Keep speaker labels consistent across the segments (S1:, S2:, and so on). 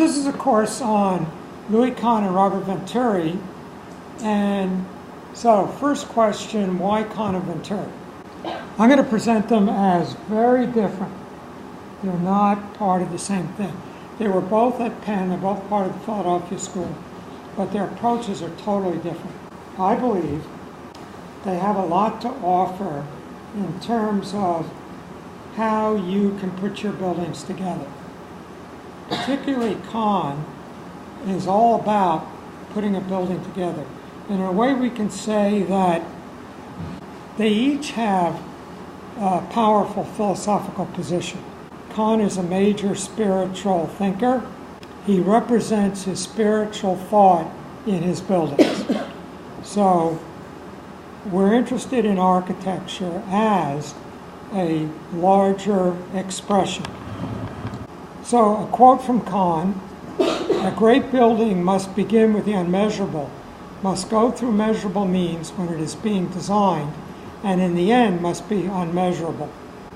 S1: this is a course on Louis Kahn and Robert Venturi. And so, first question, why Kahn and Venturi? I'm going to present them as very different. They're not part of the same thing. They were both at Penn, they're both part of the Philadelphia School, but their approaches are totally different. I believe they have a lot to offer in terms of how you can put your buildings together. Particularly Kahn is all about putting a building together. In a way, we can say that they each have a powerful philosophical position. Kahn is a major spiritual thinker. He represents his spiritual thought in his buildings. So we're interested in architecture as a larger expression. So a quote from Kahn, "A great building must begin with the unmeasurable, must go through measurable means when it is being designed, and in the end must be unmeasurable."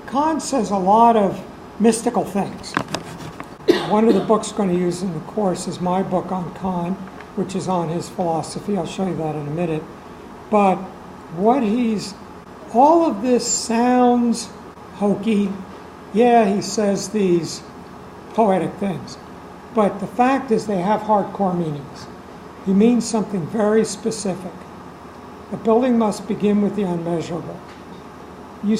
S1: Kahn says a lot of mystical things. One of the books I'm going to use in the course is my book on Kahn, which is on his philosophy. I'll show you that in a minute. But all of this sounds hokey. Yeah, he says these poetic things. But the fact is they have hardcore meanings. He means something very specific. A building must begin with the unmeasurable. He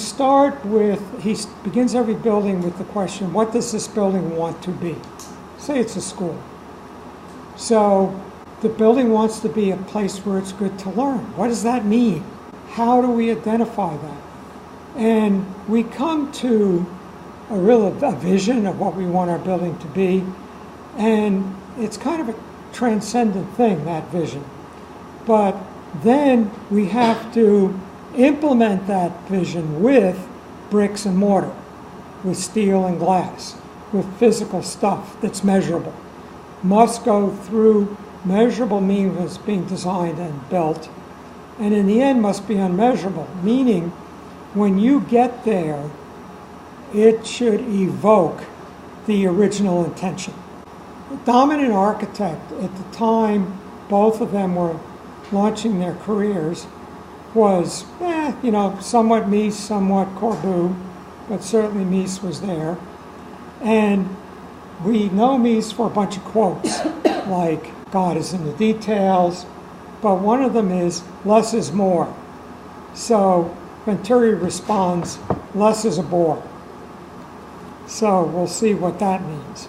S1: begins every building with the question, what does this building want to be? Say it's a school. So the building wants to be a place where it's good to learn. What does that mean? How do we identify that? And we come to a vision of what we want our building to be, and it's kind of a transcendent thing, that vision. But then we have to implement that vision with bricks and mortar, with steel and glass, with physical stuff that's measurable. Must go through measurable means being designed and built, and in the end must be unmeasurable, meaning when you get there, it should evoke the original intention. The dominant architect at the time both of them were launching their careers was, somewhat Mies, somewhat Corbu, but certainly Mies was there. And we know Mies for a bunch of quotes, like, God is in the details, but one of them is, less is more. So Venturi responds, less is a bore. So we'll see what that means.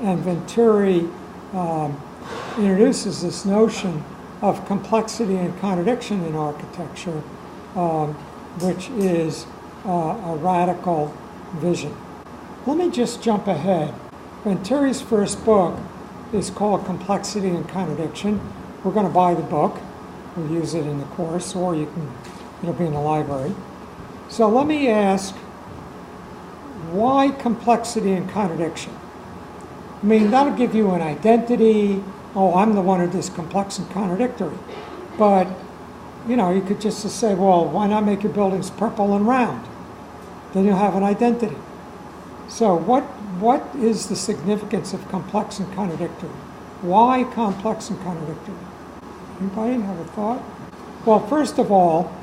S1: And Venturi introduces this notion of complexity and contradiction in architecture, which is a radical vision. Let me just jump ahead. Venturi's first book is called Complexity and Contradiction. We're going to buy the book. We'll use it in the course, or it'll be in the library. So let me ask, why complexity and contradiction? I mean, that'll give you an identity. Oh, I'm the one who is complex and contradictory. But, you could just say, well, why not make your buildings purple and round? Then you'll have an identity. So what is the significance of complex and contradictory? Why complex and contradictory? Anybody have a thought? Well, first of all,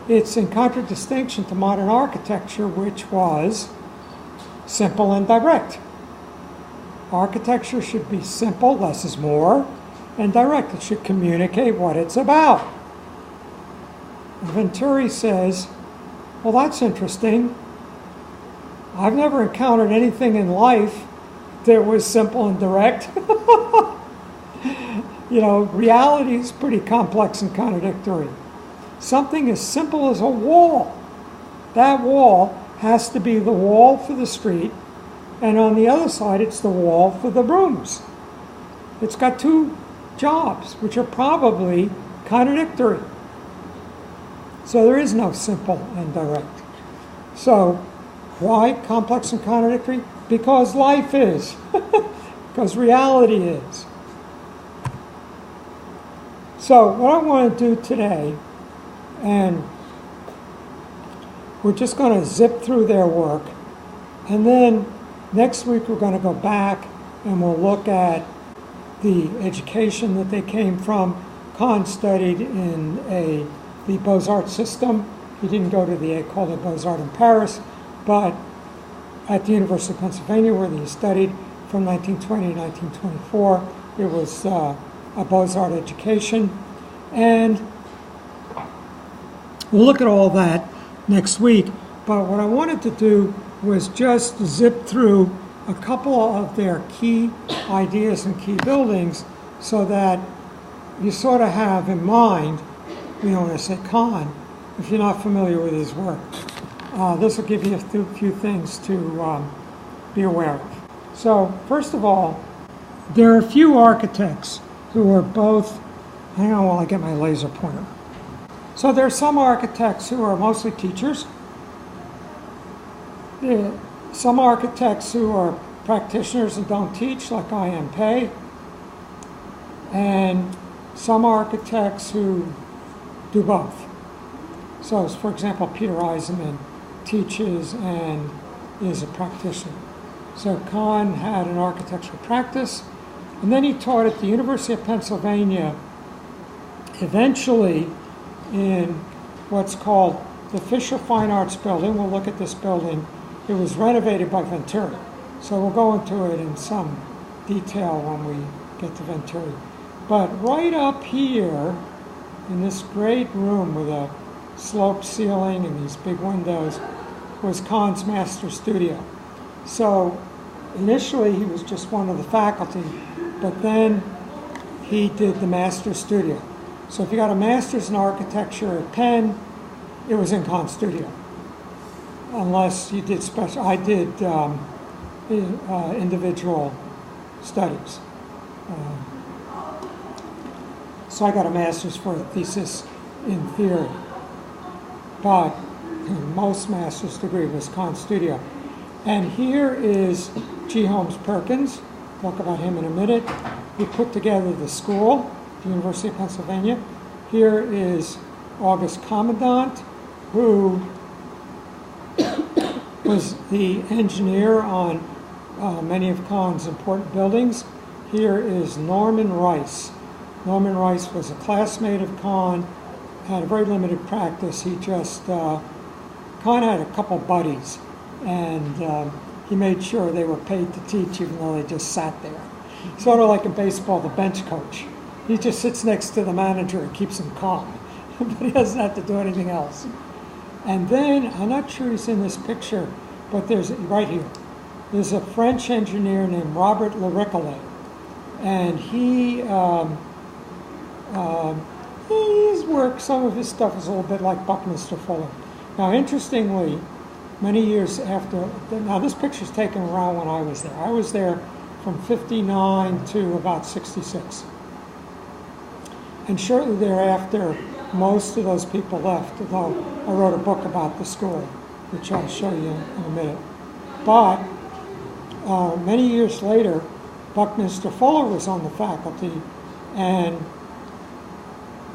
S1: it's in contradistinction to modern architecture, which was simple and direct. Architecture should be simple, less is more, and direct. It should communicate what it's about. And Venturi says, well, that's interesting. I've never encountered anything in life that was simple and direct. Reality is pretty complex and contradictory. Something as simple as a wall. That wall has to be the wall for the street, and on the other side, it's the wall for the rooms. It's got two jobs, which are probably contradictory. So there is no simple and direct. So why complex and contradictory? Because life is. Because reality is. So what I want to do today, and we're just going to zip through their work, and then next week we're going to go back and we'll look at the education that they came from. Kahn studied in the Beaux-Arts system. He didn't go to the École des Beaux-Arts in Paris, but at the University of Pennsylvania, where he studied from 1920 to 1924, it was a Beaux-Arts education. And we'll look at all that next week, but what I wanted to do was just zip through a couple of their key ideas and key buildings so that you sort of have in mind, when I say Kahn, if you're not familiar with his work. This will give you a few things to be aware of. So, first of all, there are a few architects who are both, hang on while I get my laser pointer. So there are some architects who are mostly teachers. There are some architects who are practitioners and don't teach, like I am Pei. And some architects who do both. So, for example, Peter Eisenman teaches and is a practitioner. So Kahn had an architectural practice, and then he taught at the University of Pennsylvania, eventually in what's called the Fisher Fine Arts Building. We'll look at this building. It was renovated by Venturi. So we'll go into it in some detail when we get to Venturi. But right up here, in this great room with a sloped ceiling and these big windows, was Kahn's master studio. So initially he was just one of the faculty, but then he did the master studio. So if you got a master's in architecture at Penn, it was in Kahn's studio. Unless you did special, I did individual studies. So I got a master's for a thesis in theory. But most master's degree was Kahn's studio. And here is G. Holmes Perkins. Talk about him in a minute. He put together the school, the University of Pennsylvania. Here is August Commandant, who was the engineer on many of Kahn's important buildings. Here is Norman Rice. Norman Rice was a classmate of Kahn, had a very limited practice. He just, Kahn had a couple buddies, and he made sure they were paid to teach even though they just sat there. Sort of like in baseball, the bench coach. He just sits next to the manager and keeps him calm, but he doesn't have to do anything else. And then, I'm not sure he's in this picture, but there's, right here, there's a French engineer named Robert Laricolet, and his work, some of his stuff is a little bit like Buckminster Fuller. Now, interestingly, many years after, now this picture's taken around when I was there. I was there from 59 to about 66. And shortly thereafter, most of those people left, although I wrote a book about the school, which I'll show you in a minute. But many years later, Buckminster Fuller was on the faculty, and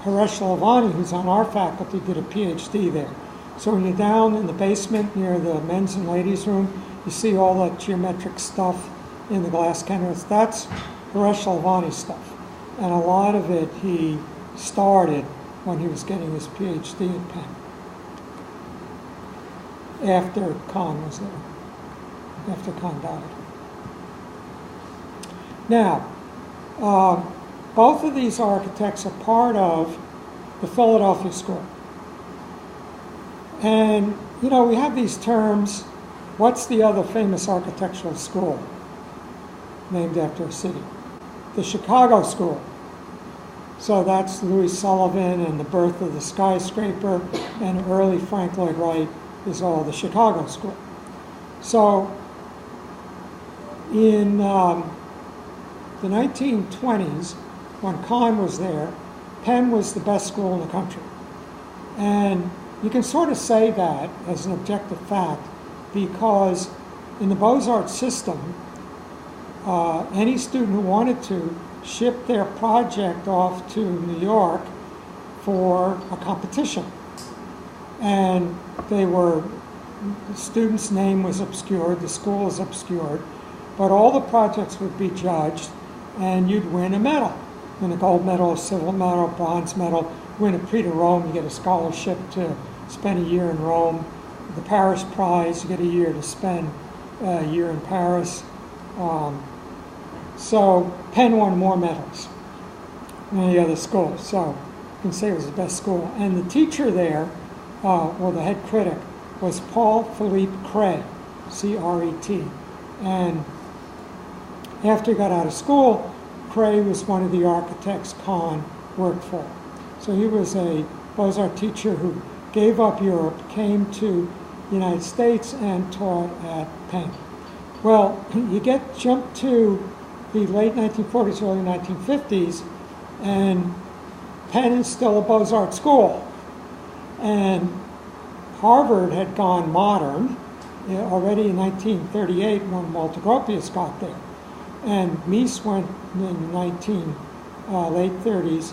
S1: Haresh Lavani, who's on our faculty, did a PhD there. So when you're down in the basement near the men's and ladies' room, you see all that geometric stuff in the glass canvas. That's Haresh Lavani's stuff. And a lot of it he started when he was getting his PhD at Penn, after Kahn was there, after Kahn died. Now, both of these architects are part of the Philadelphia School. And, you know, we have these terms. What's the other famous architectural school named after a city? The Chicago School. So that's Louis Sullivan and the birth of the skyscraper, and early Frank Lloyd Wright is all the Chicago School. So in the 1920s, when Kahn was there, Penn was the best school in the country. And you can sort of say that as an objective fact because in the Beaux-Arts system, any student who wanted to ship their project off to New York for a competition. And the student's name was obscured, the school is obscured, but all the projects would be judged, and you'd win a medal. Win a gold medal, a silver medal, bronze medal. Win a Prix de Rome, you get a scholarship to spend a year in Rome. The Paris Prize, you get a year to spend a year in Paris. So Penn won more medals than any other school. So you can say it was the best school. And the teacher there, or the head critic, was Paul Philippe Cret, C-R-E-T. And after he got out of school, Cret was one of the architects Kahn worked for. So he was a Beaux-Arts teacher who gave up Europe, came to the United States, and taught at Penn. Well, you jump to the late 1940s, early 1950s, and Penn is still a Beaux-Arts school. And Harvard had gone modern already in 1938 when Walter Gropius got there. And Mies went in the late 30s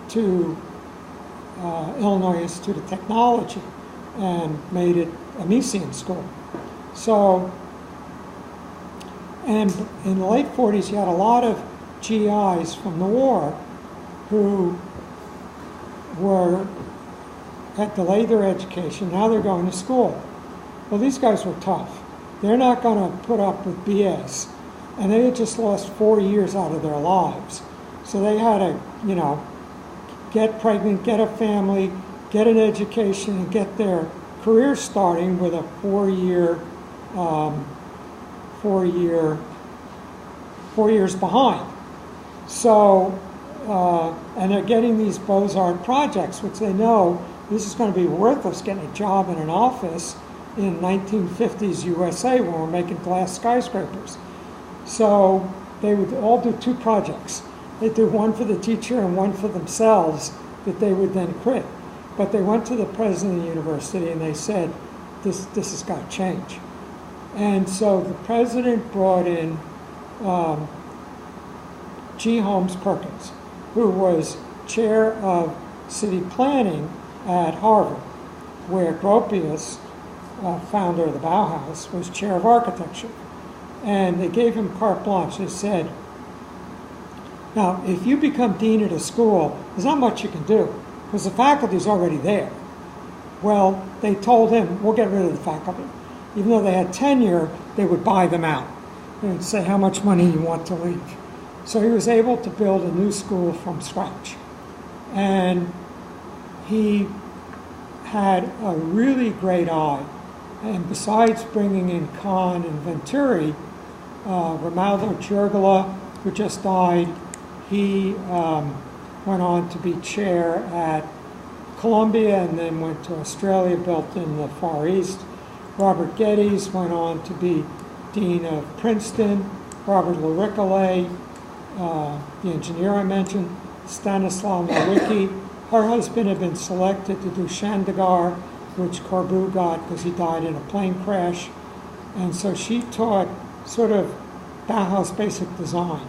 S1: to Illinois Institute of Technology and made it a Miesian school. So, and in the late 40s, you had a lot of GIs from the war who had delayed their education. Now they're going to school. Well, these guys were tough. They're not going to put up with BS. And they had just lost 4 years out of their lives. So they had to, get pregnant, get a family, get an education, and get their career starting with a 4 years behind. So, and they're getting these Beaux-Arts projects, which they know this is going to be worthless getting a job in an office in 1950s USA when we're making glass skyscrapers. So they would all do 2 projects. They'd do one for the teacher and one for themselves that they would then quit. But they went to the president of the university and they said, this has got to change. And so the president brought in G. Holmes Perkins, who was chair of city planning at Harvard, where Gropius, founder of the Bauhaus, was chair of architecture. And they gave him carte blanche. They said, now, if you become dean at a school, there's not much you can do, because the faculty's already there. Well, they told him, we'll get rid of the faculty. Even though they had tenure, they would buy them out. They would say how much money you want to leave. So he was able to build a new school from scratch. And he had a really great eye. And besides bringing in Kahn and Venturi, Romualdo Giurgola, who just died, he went on to be chair at Columbia and then went to Australia, built in the Far East. Robert Geddes went on to be dean of Princeton. Robert Loricole, the engineer I mentioned. Stanislaw Nowicki. Her husband had been selected to do Chandigarh, which Corbu got because he died in a plane crash. And so she taught sort of Bauhaus basic design.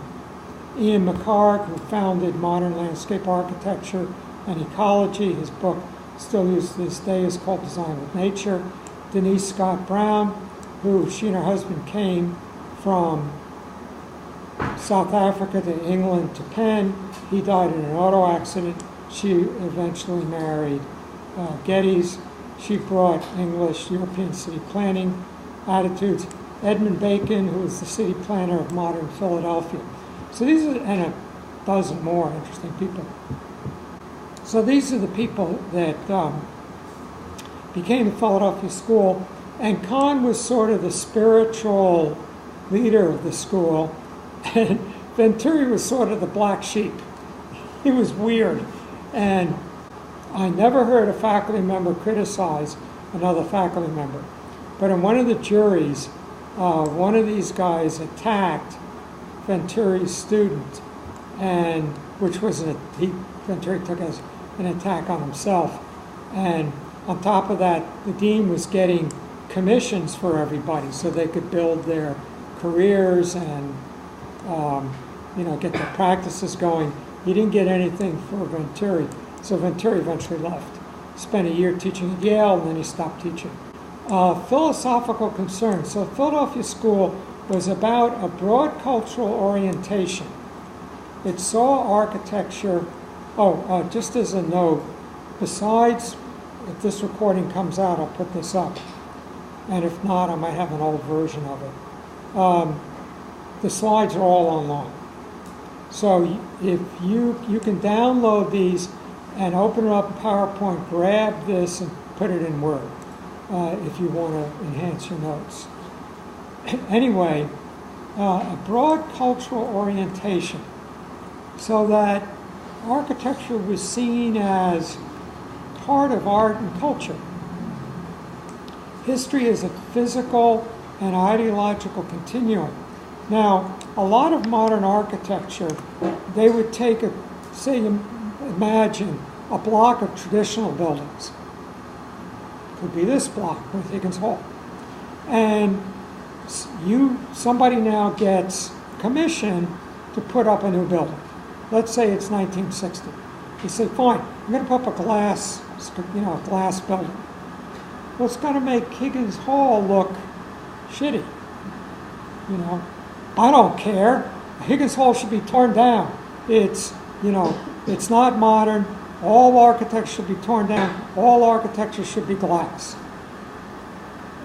S1: Ian McHarg, who founded modern landscape architecture and ecology, his book still used to this day is called Design with Nature. Denise Scott Brown, who she and her husband came from South Africa to England to Penn. He died in an auto accident. She eventually married Geddes. She brought English European city planning attitudes. Edmund Bacon, who was the city planner of modern Philadelphia. So these are, and a dozen more interesting people. So these are the people that became the Philadelphia School, and Kahn was sort of the spiritual leader of the school, and Venturi was sort of the black sheep. He was weird, and I never heard a faculty member criticize another faculty member. But in one of the juries, one of these guys attacked Venturi's student, and which was Venturi took as an attack on himself. And on top of that, the dean was getting commissions for everybody so they could build their careers and get their practices going. He didn't get anything for Venturi, so Venturi eventually left. Spent a year teaching at Yale, and then he stopped teaching. Philosophical concerns. So Philadelphia School was about a broad cultural orientation it saw architecture. Oh, just as a note, besides, if this recording comes out, I'll put this up. And if not, I might have an old version of it. The slides are all online. So if you can download these and open it up in PowerPoint, grab this and put it in Word if you want to enhance your notes. Anyway, a broad cultural orientation so that architecture was seen as part of art and culture. History is a physical and ideological continuum. Now, a lot of modern architecture, they would take imagine a block of traditional buildings. Could be this block with Higgins Hall. And somebody now gets commission to put up a new building. Let's say it's 1960. You say, fine, I'm going to put up a glass building. Well, it's going to make Higgins Hall look shitty. I don't care. Higgins Hall should be torn down. It's not modern. All architecture should be torn down. All architecture should be glass.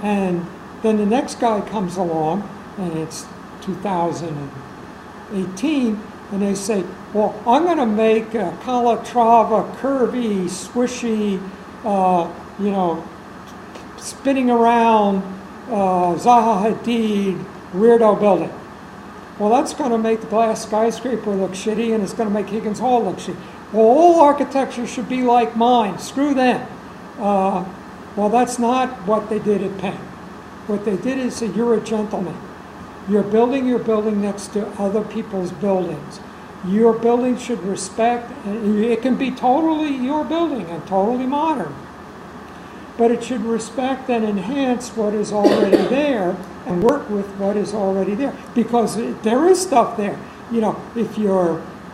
S1: And then the next guy comes along, and it's 2018, and they say, well, I'm going to make a Calatrava, curvy, squishy, spinning around, Zaha Hadid, weirdo building. Well, that's going to make the glass skyscraper look shitty, and it's going to make Higgins Hall look shitty. Well, all architecture should be like mine. Screw them. Well, that's not what they did at Penn. What they did is say, you're a gentleman. You're building your building next to other people's buildings. Your building should respect, and it can be totally your building and totally modern, but it should respect and enhance what is already there and work with what is already there, because there is stuff there. If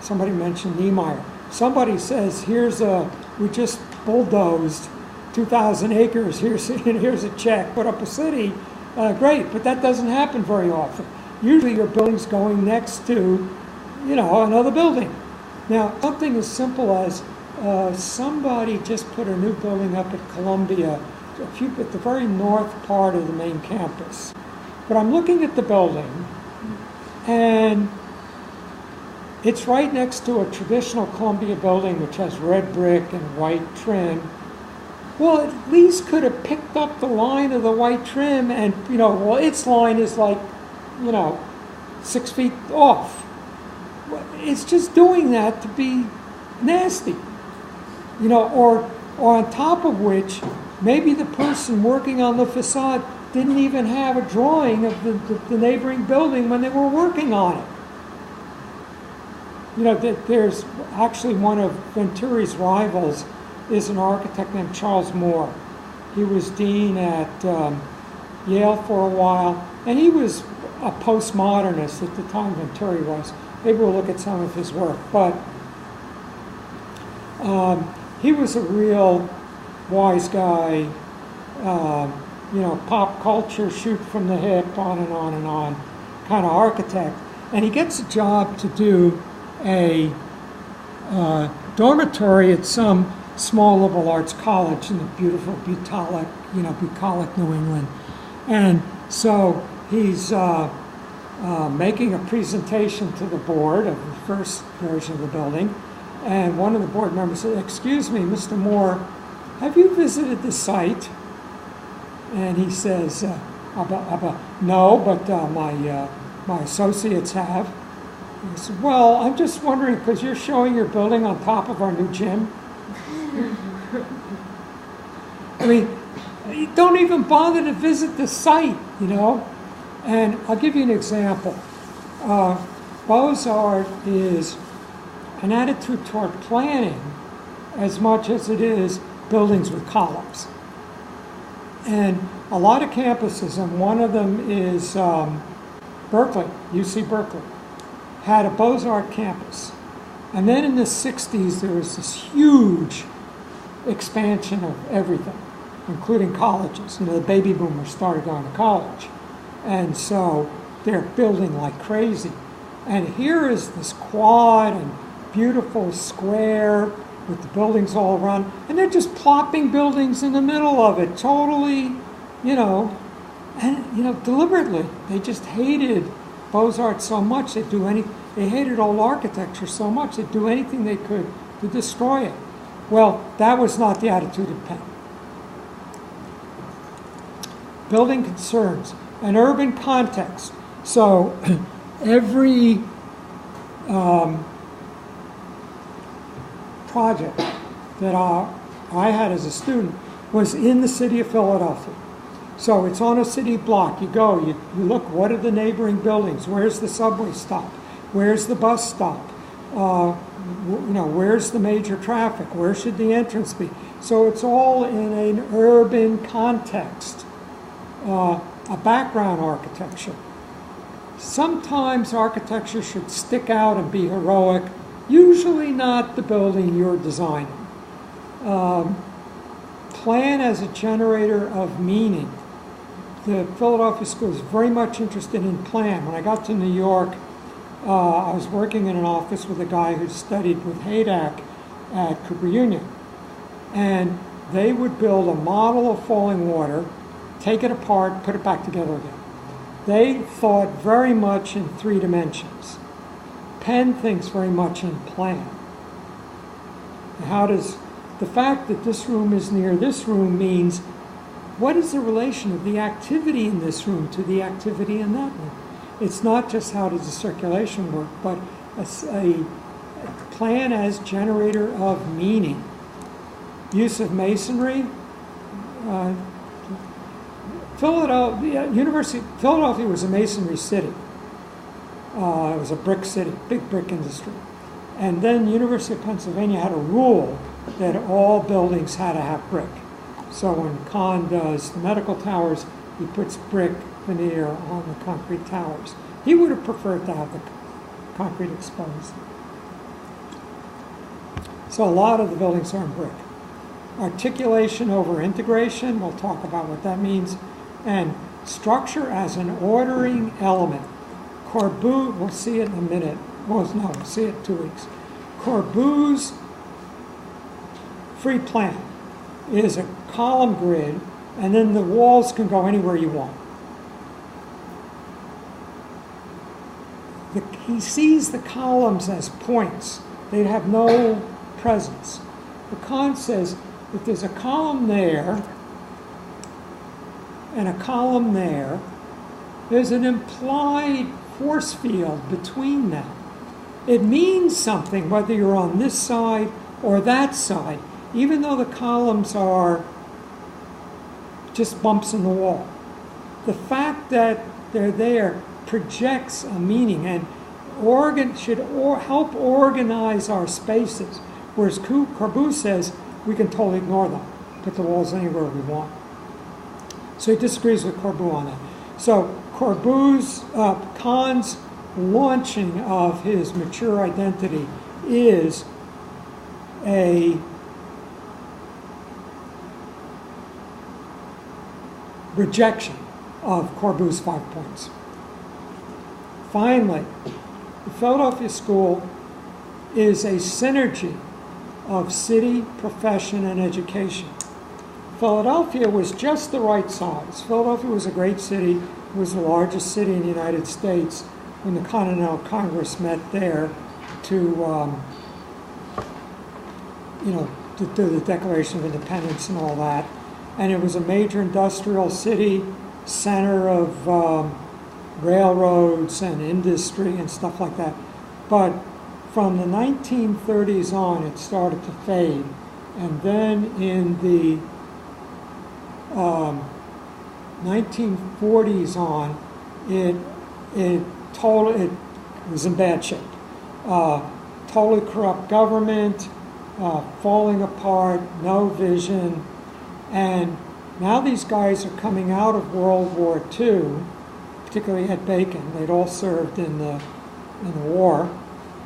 S1: somebody mentioned Niemeyer, somebody says, we just bulldozed 2,000 acres, here's a check, put up a city, great, but that doesn't happen very often. Usually your building's going next to, another building. Now, something as simple as somebody just put a new building up at Columbia, at the very north part of the main campus. But I'm looking at the building, and it's right next to a traditional Columbia building which has red brick and white trim. Well, at least could have picked up the line of the white trim and, its line is like, 6 feet off. It's just doing that to be nasty. Or on top of which, maybe the person working on the facade didn't even have a drawing of the neighboring building when they were working on it. There's actually one of Venturi's rivals is an architect named Charles Moore. He was dean at Yale for a while, and he was a postmodernist at the time Venturi was. Maybe we'll look at some of his work, but he was a real wise guy, pop culture, shoot from the hip, on and on and on, kind of architect. And he gets a job to do a dormitory at some small liberal arts college in the beautiful bucolic New England. And so he's making a presentation to the board of the first version of the building. And one of the board members said, "Excuse me, Mr. Moore, have you visited the site?" And he says, "No, but my associates have." He said, "Well, I'm just wondering, because you're showing your building on top of our new gym." I mean, you don't even bother to visit the site, And I'll give you an example. Beaux-Art is an attitude toward planning as much as it is buildings with columns. And a lot of campuses, and one of them is Berkeley, UC Berkeley, had a Beaux-Art campus. And then in the 60s, there was this huge expansion of everything, including colleges. The baby boomers started going to college. And so they're building like crazy. And here is this quad and beautiful square with the buildings all around, and they're just plopping buildings in the middle of it, totally, deliberately. They just hated Beaux-Arts so much, they hated old architecture so much, they'd do anything they could to destroy it. Well, that was not the attitude of Penn. Building concerns, an urban context. So every project that I had as a student was in the city of Philadelphia. So it's on a city block. You go, you look, what are the neighboring buildings? Where's the subway stop? Where's the bus stop? Where's the major traffic? Where should the entrance be? So it's all in an urban context, a background architecture. Sometimes architecture should stick out and be heroic, usually not the building you're designing. Plan as a generator of meaning. The Philadelphia School is very much interested in plan. When I got to New York, I was working in an office with a guy who studied with Haydak at Cooper Union. And they would build a model of falling water, take it apart, put it back together again. They thought very much in 3 dimensions. Penn thinks very much in plan. How does the fact that this room is near this room means, what is the relation of the activity in this room to the activity in that room? It's not just how does the circulation work, but a plan as generator of meaning. Use of masonry. Philadelphia was a masonry city. It was a brick city, big brick industry. And then University of Pennsylvania had a rule that all buildings had to have brick. So when Kahn does the medical towers, he puts brick veneer on the concrete towers. He would have preferred to have the concrete exposed. So a lot of the buildings are in brick. Articulation over integration, we'll talk about what that means. And structure as an ordering element. Corbusier, we'll see it in a minute. We'll see it in 2 weeks. Corbusier's free plan is a column grid, and then the walls can go anywhere you want. He sees the columns as points. They have no presence. The Kahn says if there's a column there and a column there, there's an implied force field between them. It means something whether you're on this side or that side, even though the columns are just bumps in the wall. The fact that they're there projects a meaning and should help organize our spaces, whereas Corbusier says we can totally ignore them, put the walls anywhere we want. So he disagrees with Corbusier on that. So Kahn's launching of his mature identity is a rejection of Corbusier's 5 points. Finally, the Philadelphia School is a synergy of city, profession, and education. Philadelphia was just the right size. Philadelphia was a great city. It was the largest city in the United States when the Continental Congress met there to do the Declaration of Independence and all that. And it was a major industrial city, center of railroads and industry and stuff like that. But from the 1930s on, it started to fade. And then in the 1940s on, it was in bad shape. Totally corrupt government, falling apart, no vision. And now these guys are coming out of World War II, particularly Ed Bacon. They'd all served in the war,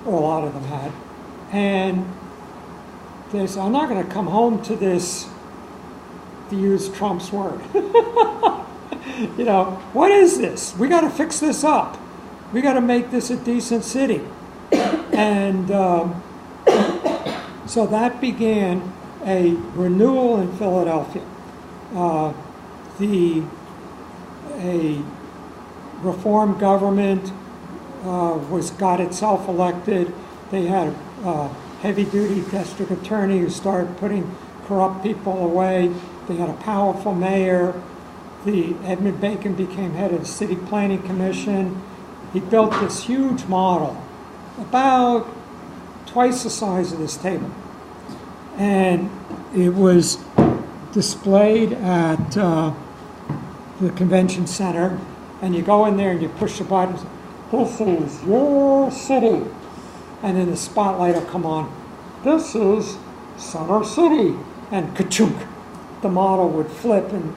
S1: or a lot of them had. And they say, I'm not going to come home to this, to use Trump's word. What is this? We got to fix this up. we got to make this a decent city. And so that began a renewal in Philadelphia. A reform government got itself elected. They had a heavy-duty district attorney who started putting corrupt people away. They had a powerful mayor. Edmund Bacon became head of the City Planning Commission. He built this huge model, about twice the size of this table. And it was displayed at the convention center. And you go in there and you push the buttons. This is your city. And then the spotlight will come on. This is Center City. And ka-chunk, the model would flip, and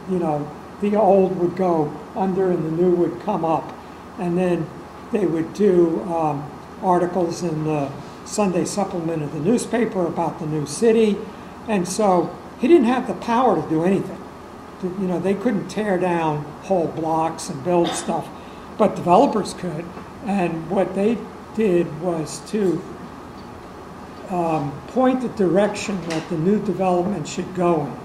S1: the old would go under and the new would come up. And then they would do articles in the Sunday supplement of the newspaper about the new city. And so he didn't have the power to do anything. They couldn't tear down whole blocks and build stuff, but developers could. And what they did was to point the direction that the new development should go in.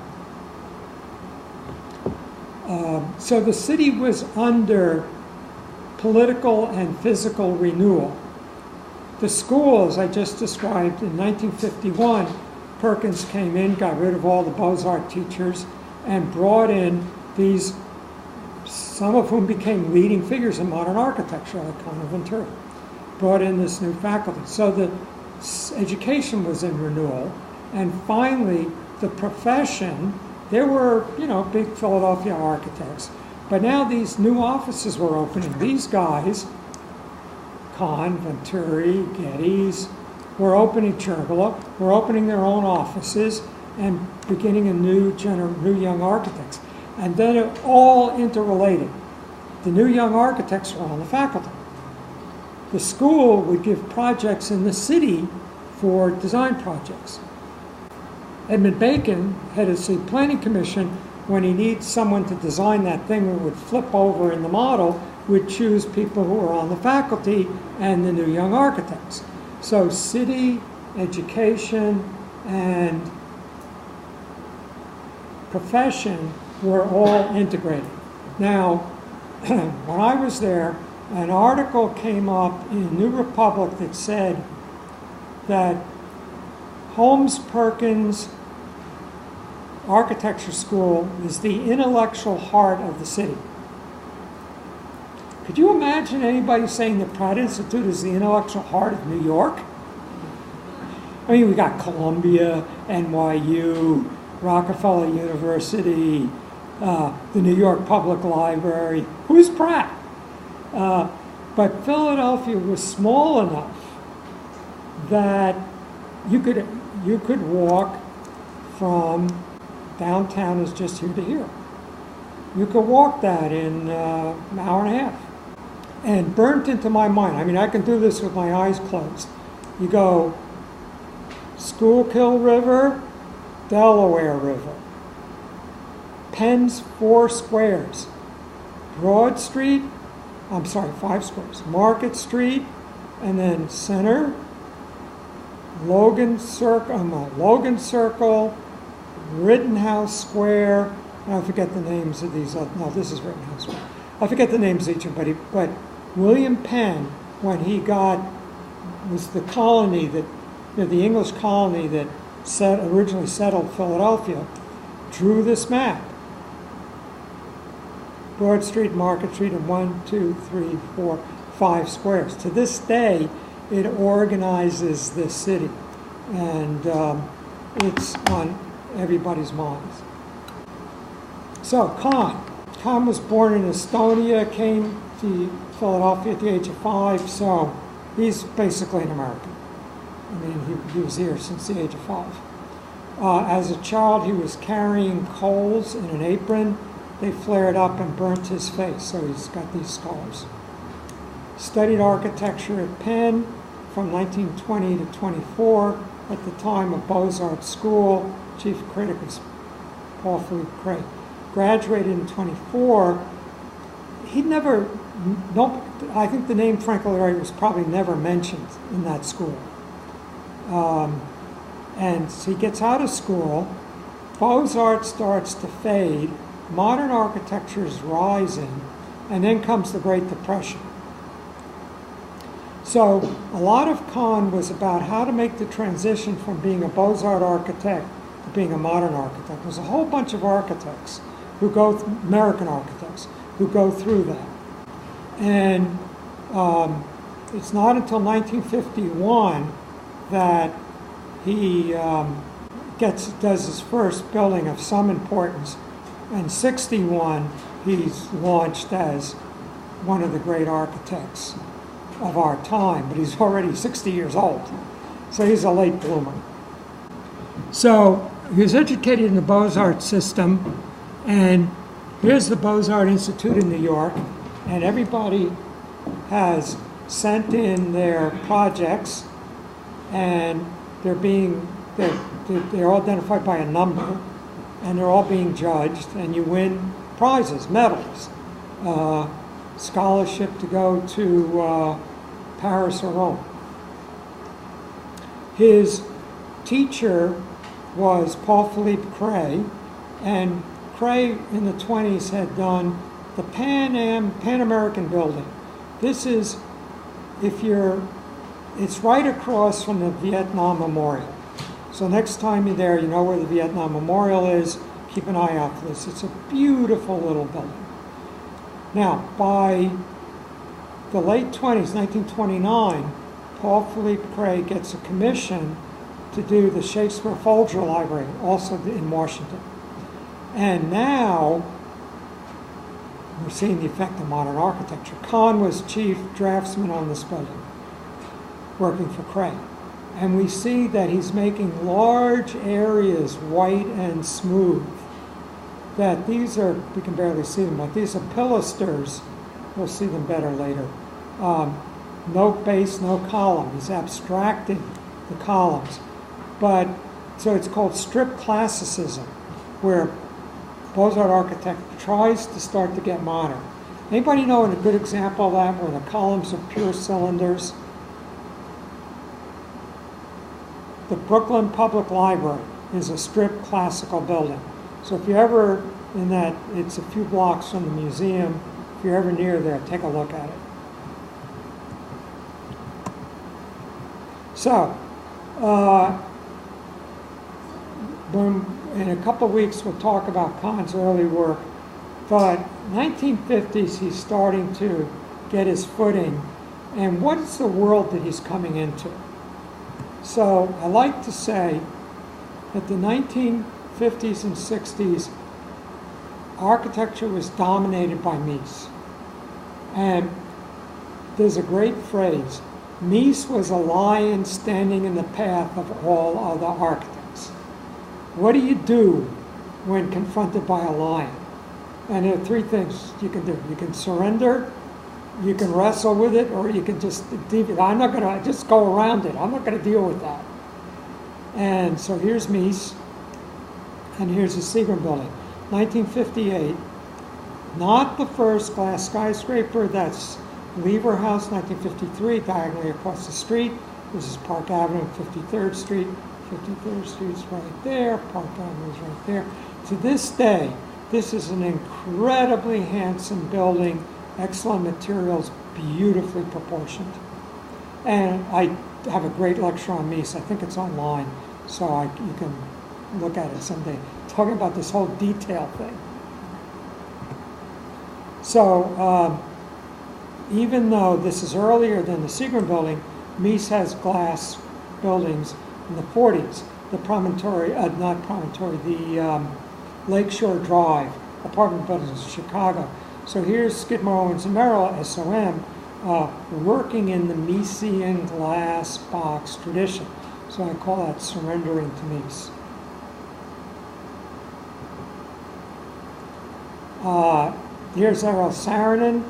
S1: So the city was under political and physical renewal. The school, as I just described, in 1951, Perkins came in, got rid of all the Beaux-Arts teachers, and brought in these, some of whom became leading figures in modern architecture, like Kahn and Venturi. Brought in this new faculty. So the education was in renewal, and finally the profession, there were, big Philadelphia architects, but now these new offices were opening. These guys, Kahn, Venturi, Geddes, were opening Chergula, were opening their own offices and beginning a new young architects. And then it all interrelated. The new young architects were on the faculty. The school would give projects in the city for design projects. Edmund Bacon, head of the City Planning Commission, when he needs someone to design that thing that would flip over in the model, would choose people who were on the faculty and the new young architects. So city, education, and profession were all integrated. Now, when I was there, an article came up in New Republic that said that Holmes Perkins Architecture School is the intellectual heart of the city. Could you imagine anybody saying the Pratt Institute is the intellectual heart of New York? I mean, we got Columbia, NYU, Rockefeller University, the New York Public Library. Who's Pratt? But Philadelphia was small enough that you could walk from downtown is just here to here. You could walk that in an hour and a half. And burnt into my mind, I mean, I can do this with my eyes closed. You go Schuylkill River, Delaware River, Penn's 4 squares, Broad Street, 5 squares, Market Street, and then Center, Logan Circle, Rittenhouse Square, and I forget the names of these, no, this is Rittenhouse Square. I forget the names of each of them, but William Penn, when he was the colony that, the English colony that originally settled Philadelphia, drew this map. Broad Street, Market Street, and 1, 2, 3, 4, 5 squares. To this day, it organizes the city, and it's on everybody's minds. So, Kahn was born in Estonia, came to Philadelphia at the age of 5, so he's basically an American. I mean, he was here since the age of 5. As a child, he was carrying coals in an apron. They flared up and burnt his face, so he's got these scars. Studied architecture at Penn from 1920 to 24. At the time, a Beaux-Arts school. Chief critic was Paul Philippe Craig. Graduated in 24. I think the name Frank Lloyd was probably never mentioned in that school. And so he gets out of school, Beaux-Arts starts to fade, modern architecture is rising, and then comes the Great Depression. So a lot of Kahn was about how to make the transition from being a Beaux-Arts architect to being a modern architect. There's a whole bunch of architects who go, American architects, who go through that. And it's not until 1951 that he does his first building of some importance. And 61, he's launched as one of the great architects of our time, but he's already 60 years old. So he's a late bloomer. So he was educated in the Beaux-Arts system, and here's the Beaux-Arts Institute in New York, and everybody has sent in their projects, and they're all identified by a number, and they're all being judged, and you win prizes, medals, scholarship to go to Paris or Rome. His teacher was Paul Philippe Cray, and Cray in the 20s had done the Pan American building. This is, it's right across from the Vietnam Memorial. So next time you're there, you know where the Vietnam Memorial is, keep an eye out for this. It's a beautiful little building. Now, by the late 20s, 1929, Paul Philippe Cray gets a commission to do the Shakespeare Folger Library, also in Washington. And now, we're seeing the effect of modern architecture. Kahn was chief draftsman on this building, working for Cray. And we see that he's making large areas white and smooth. That these are, we can barely see them, but these are pilasters. We'll see them better later. No base, no column. He's abstracted the columns. But, so it's called strip classicism, where Beaux-Arts architect tries to start to get modern. Anybody know a good example of that, where the columns are pure cylinders? The Brooklyn Public Library is a strip classical building. So if you're ever in that, it's a few blocks from the museum. If you're ever near there, take a look at it. So, in a couple of weeks, we'll talk about Kahn's early work. But 1950s, he's starting to get his footing. And what is the world that he's coming into? So I like to say that the 1950s and 60s, architecture was dominated by Mies. And there's a great phrase, Mies was a lion standing in the path of all other architects. What do you do when confronted by a lion? And there are three things you can do. You can surrender, you can wrestle with it, or you can just deviate. I'm not going to just go around it. I'm not going to deal with that. And so here's Mies, and here's the Seagram building. 1958, not the first glass skyscraper, that's Lever House, 1953, diagonally across the street. This is Park Avenue, 53rd Street. 53rd Street's right there, Park Avenue's right there. To this day, this is an incredibly handsome building, excellent materials, beautifully proportioned. And I have a great lecture on Mies. I think it's online, so you can look at it someday. Talking about this whole detail thing. So even though this is earlier than the Seagram building, Mies has glass buildings in the 40s. The promontory, not promontory, the Lakeshore Drive apartment buildings in Chicago. So here's Skidmore, Owens & Merrill, SOM, working in the Miesian glass box tradition. So I call that surrendering to Mies. Here's Errol Saarinen,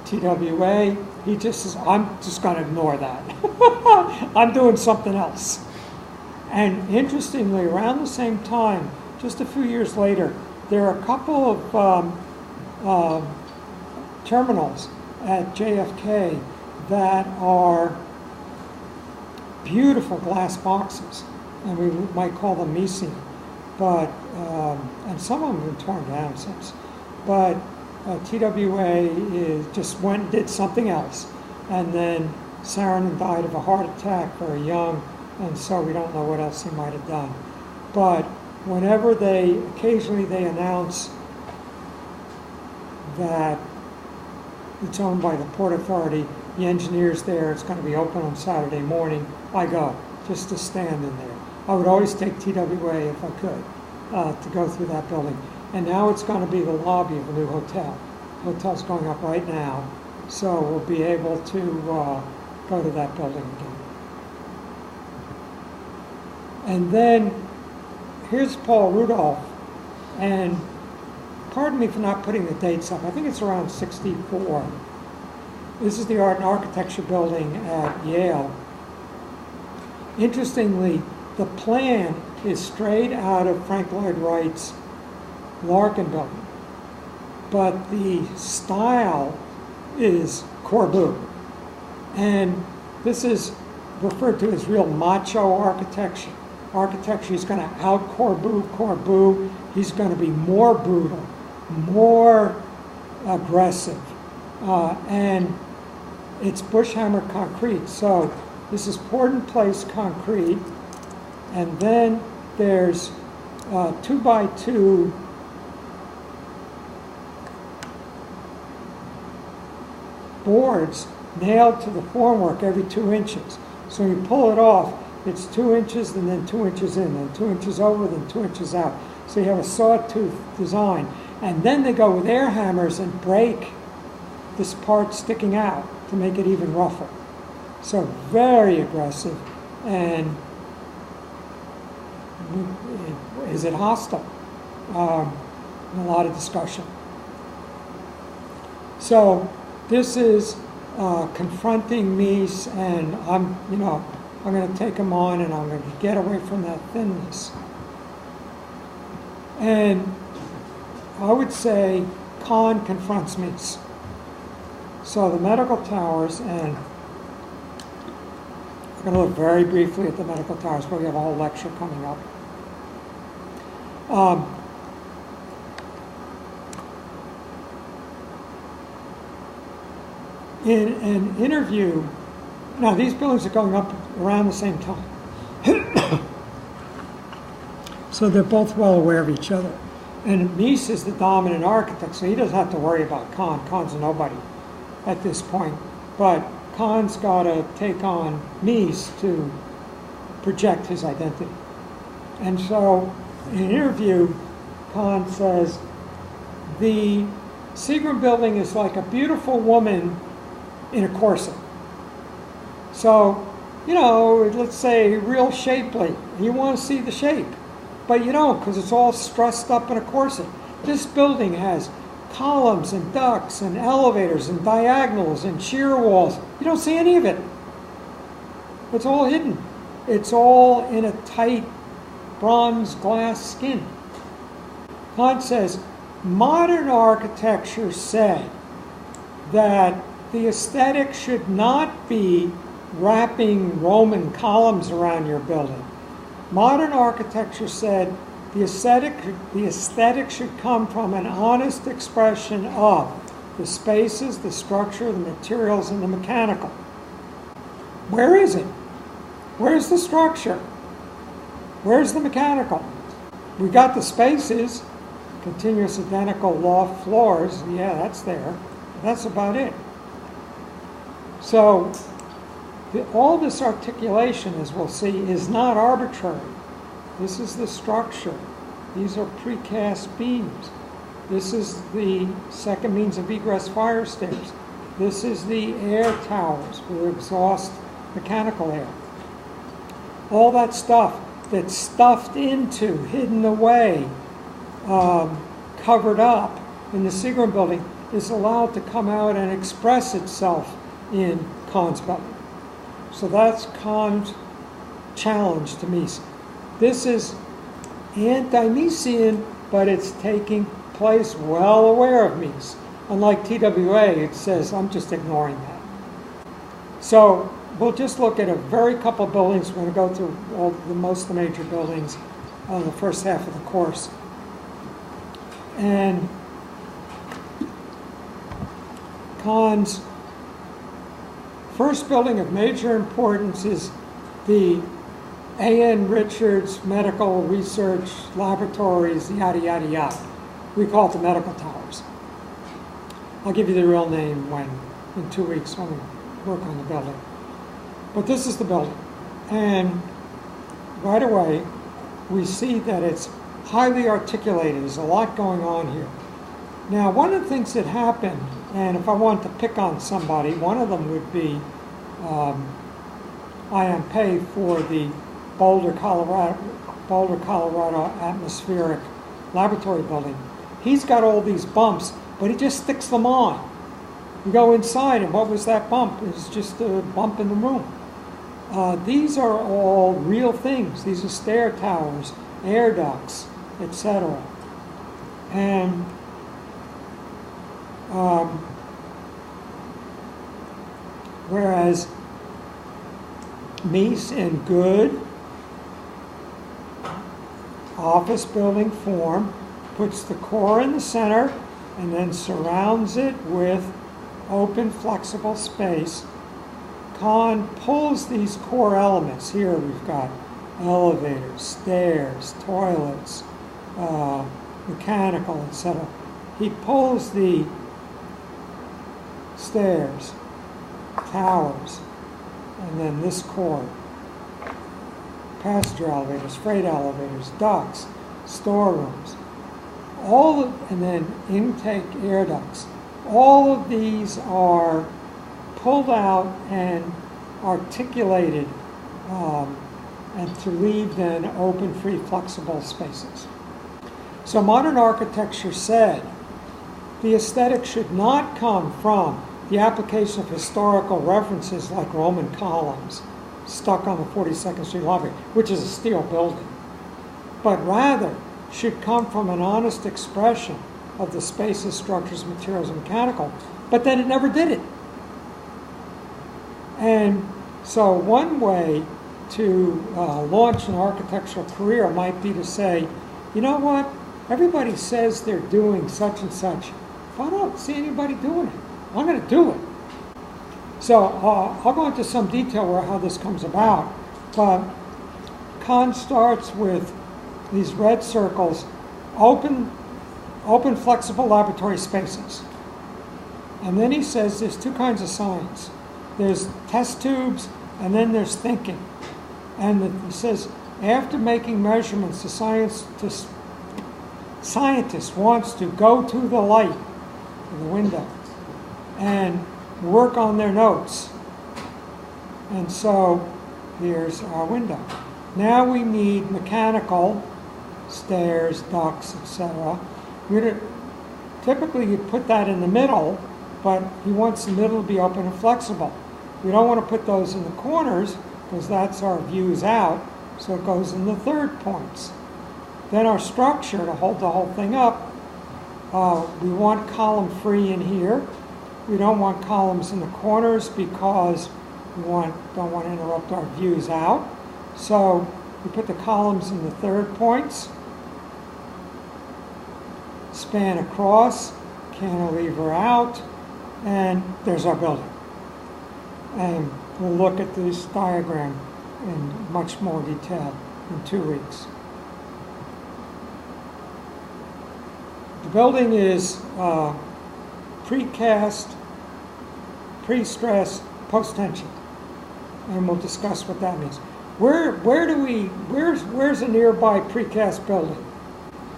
S1: TWA. He just says, I'm just going to ignore that. I'm doing something else. And interestingly, around the same time, just a few years later, there are a couple of terminals at JFK that are beautiful glass boxes, and we might call them Miesian, but and some of them have been torn down since. But TWA just went and did something else, and then Saarinen died of a heart attack very young, and so we don't know what else he might have done. But whenever occasionally they announce that it's owned by the Port Authority, the engineer's there, it's going to be open on Saturday morning, I go, just to stand in there. I would always take TWA if I could, to go through that building. And now it's going to be the lobby of a new hotel. The hotel's going up right now, so we'll be able to go to that building again. And then here's Paul Rudolph, and pardon me for not putting the dates up. I think it's around 64. This is the Art and Architecture building at Yale. Interestingly, the plan is straight out of Frank Lloyd Wright's Larkin building, but the style is Corbu. And this is referred to as real macho architecture. He's going to out Corbu. He's going to be more brutal, more aggressive, and it's bush hammer concrete. So this is poured in place concrete, and then there's 2x2 boards nailed to the formwork every 2 inches. So when you pull it off, it's 2 inches and then 2 inches in, then 2 inches over, then 2 inches out. So you have a sawtooth design. And then they go with air hammers and break this part sticking out to make it even rougher. So very aggressive. And is it hostile? A lot of discussion. So this is confronting Mies, and I'm going to take him on, and I'm going to get away from that thinness. And I would say Kahn confronts Mies. So the medical towers, and I'm going to look very briefly at the medical towers, but we have a whole lecture coming up. In an interview, now these buildings are going up around the same time. So they're both well aware of each other. And Mies is the dominant architect, so he doesn't have to worry about Kahn. Kahn's a nobody at this point. But Kahn's got to take on Mies to project his identity. And so in an interview, Kahn says, the Seagram building is like a beautiful woman in a corset. So, let's say real shapely. You want to see the shape, but you don't, because it's all stressed up in a corset. This building has columns and ducts and elevators and diagonals and shear walls. You don't see any of it. It's all hidden. It's all in a tight bronze glass skin. Kahn says, modern architecture said that the aesthetic should not be wrapping Roman columns around your building. Modern architecture said the aesthetic should come from an honest expression of the spaces, the structure, the materials, and the mechanical. Where is it? Where's the structure? Where's the mechanical? We got the spaces, continuous identical loft floors. Yeah, that's there. That's about it. So all this articulation, as we'll see, is not arbitrary. This is the structure. These are precast beams. This is the second means of egress fire stairs. This is the air towers with exhaust mechanical air. All that stuff that's stuffed into, hidden away, covered up in the Seagram building is allowed to come out and express itself in Kahn's building. So that's Kahn's challenge to Mies. This is anti-Miesian, but it's taking place well aware of Mies. unlike TWA, it says, I'm just ignoring that. So we'll just look at a very couple buildings. We're going to go through most of the major buildings on the first half of the course. And Kahn's first building of major importance is the A.N. Richards Medical Research Laboratories, yada, yada, yada. We call it the medical towers. I'll give you the real name in 2 weeks when we work on the building. But this is the building. And right away, we see that it's highly articulated. There's a lot going on here. Now, one of the things that happened, and if I wanted to pick on somebody, one of them would be I.M. Pei for the Boulder, Colorado Atmospheric Laboratory Building. He's got all these bumps, but he just sticks them on. You go inside, and what was that bump? It's just a bump in the room. These are all real things. These are stair towers, air ducts, etc. And whereas Mies in good office building form puts the core in the center and then surrounds it with open, flexible space. Kahn pulls these core elements. Here we've got elevators, stairs, toilets, mechanical, etc. He pulls the stairs, towers, and then this core. Passenger elevators, freight elevators, ducts, storerooms, and then intake air ducts. All of these are pulled out and articulated and to leave then open, free, flexible spaces. So modern architecture said the aesthetic should not come from the application of historical references like Roman columns stuck on the 42nd Street lobby, which is a steel building, but rather should come from an honest expression of the spaces, structures, materials, and mechanical, but then it never did it. And so one way to launch an architectural career might be to say, you know what, everybody says they're doing such and such. If I don't see anybody doing it, I'm going to do it. So I'll go into some detail how this comes about, but Kahn starts with these red circles, open, flexible laboratory spaces. And then he says there's two kinds of science. There's test tubes, and then there's thinking. And he says, after making measurements, the scientist wants to go to the light in the window and work on their notes. And so here's our window. Now we need mechanical, stairs, ducts, etc. Typically you put that in the middle, but he wants the middle to be open and flexible. We don't want to put those in the corners because that's our views out, so it goes in the third points. Then our structure, to hold the whole thing up, we want column free in here. We don't want columns in the corners because we don't want to interrupt our views out. So we put the columns in the third points, span across, cantilever out, and there's our building. And we'll look at this diagram in much more detail in 2 weeks. The building is precast, pre-stress, post-tension, and we'll discuss what that means. Where's a nearby precast building?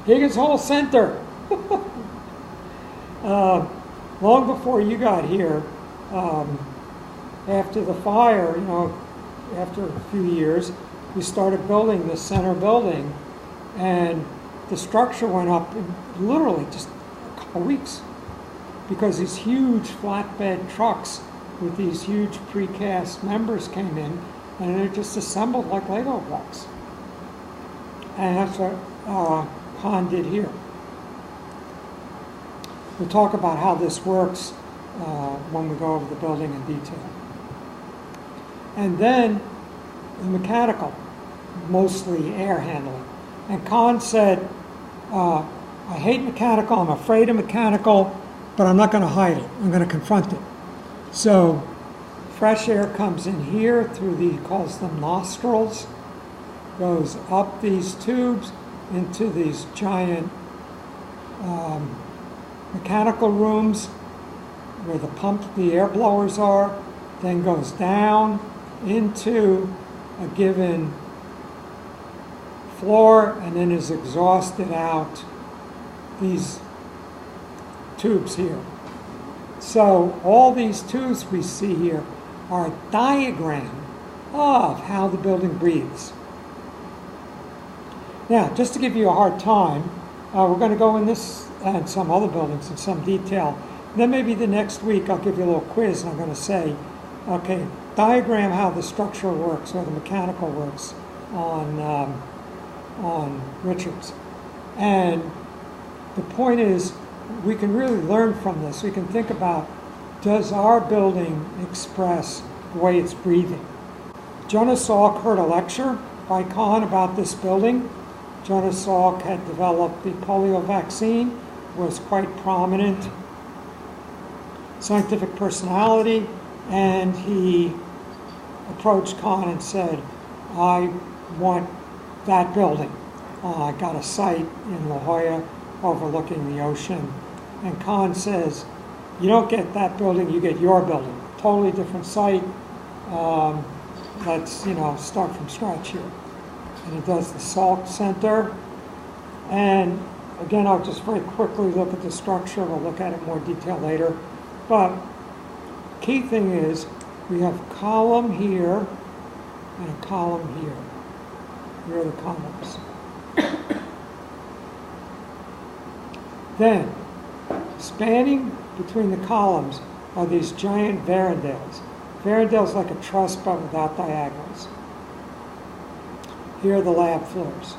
S1: Higgins Hall Center. Long before you got here, after the fire, after a few years, we started building the center building, and the structure went up in literally just a couple weeks because these huge flatbed trucks with these huge precast members came in, and they're just assembled like Lego blocks. And that's what Kahn did here. We'll talk about how this works when we go over the building in detail. And then the mechanical, mostly air handling. And Kahn said, I hate mechanical, I'm afraid of mechanical, but I'm not going to hide it. I'm going to confront it. So fresh air comes in here through he calls them nostrils, goes up these tubes into these giant mechanical rooms where the air blowers are, then goes down into a given floor and then is exhausted out these tubes here. So all these tubes we see here are a diagram of how the building breathes. Now, just to give you a hard time, we're going to go in this and some other buildings in some detail. Then maybe the next week I'll give you a little quiz and I'm going to say, okay, diagram how the structure works or the mechanical works on Richards. And the point is, we can really learn from this. We can think about, does our building express the way it's breathing? Jonas Salk heard a lecture by Kahn about this building. Jonas Salk had developed the polio vaccine, was quite prominent scientific personality, and he approached Kahn and said, I want that building. I got a site in La Jolla overlooking the ocean. And Kahn says, you don't get that building, you get your building. Totally different site. Let's, start from scratch here. And he does the Salk Center. And again, I'll just very quickly look at the structure. We'll look at it in more detail later. But key thing is, we have a column here and a column here. Here are the columns. Then, spanning between the columns are these giant verandales. Verandales like a truss but without diagonals. Here are the lab floors.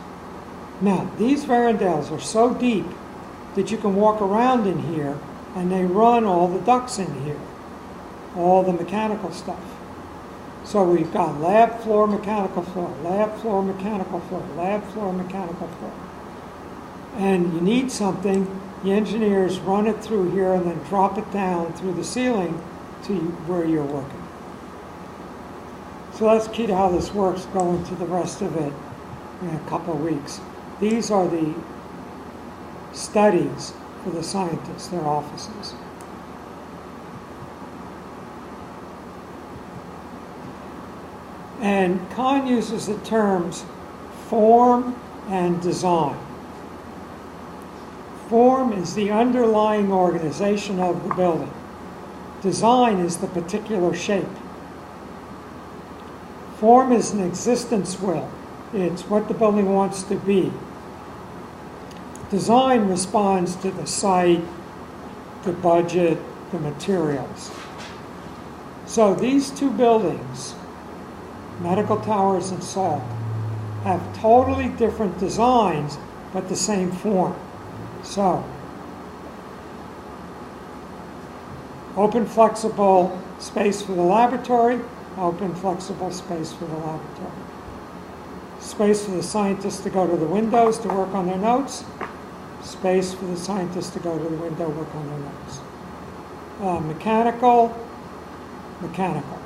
S1: Now, these verandales are so deep that you can walk around in here and they run all the ducts in here, all the mechanical stuff. So we've got lab floor, mechanical floor, lab floor, mechanical floor, lab floor, mechanical floor. And you need something, the engineers run it through here and then drop it down through the ceiling to where you're working. So that's key to how this works. Go into the rest of it in a couple of weeks. These are the studies for the scientists, their offices. And Kahn uses the terms form and design. Form is the underlying organization of the building. Design is the particular shape. Form is an existence will. It's what the building wants to be. Design responds to the site, the budget, the materials. So these two buildings, Medical Towers and Salk, have totally different designs, but the same form. So, open, flexible space for the laboratory, open, flexible space for the laboratory. Space for the scientists to go to the windows to work on their notes, space for the scientists to go to the window, work on their notes. Mechanical, mechanical.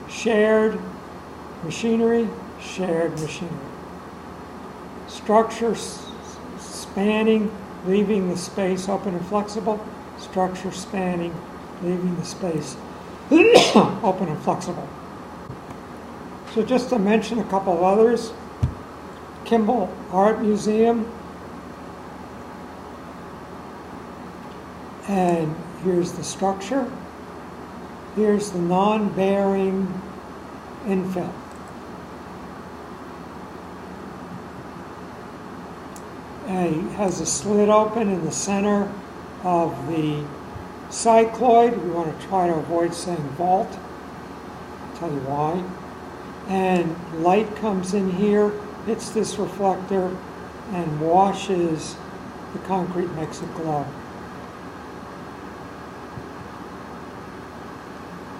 S1: Shared machinery, shared machinery. Structure spanning, leaving the space open and flexible. Structure spanning, leaving the space open and flexible. So just to mention a couple of others, Kimball Art Museum. And here's the structure. Here's the non-bearing infill. And he has a slit open in the center of the cycloid. We want to try to avoid saying vault. I'll tell you why. And light comes in here, hits this reflector, and washes the concrete, makes it glow.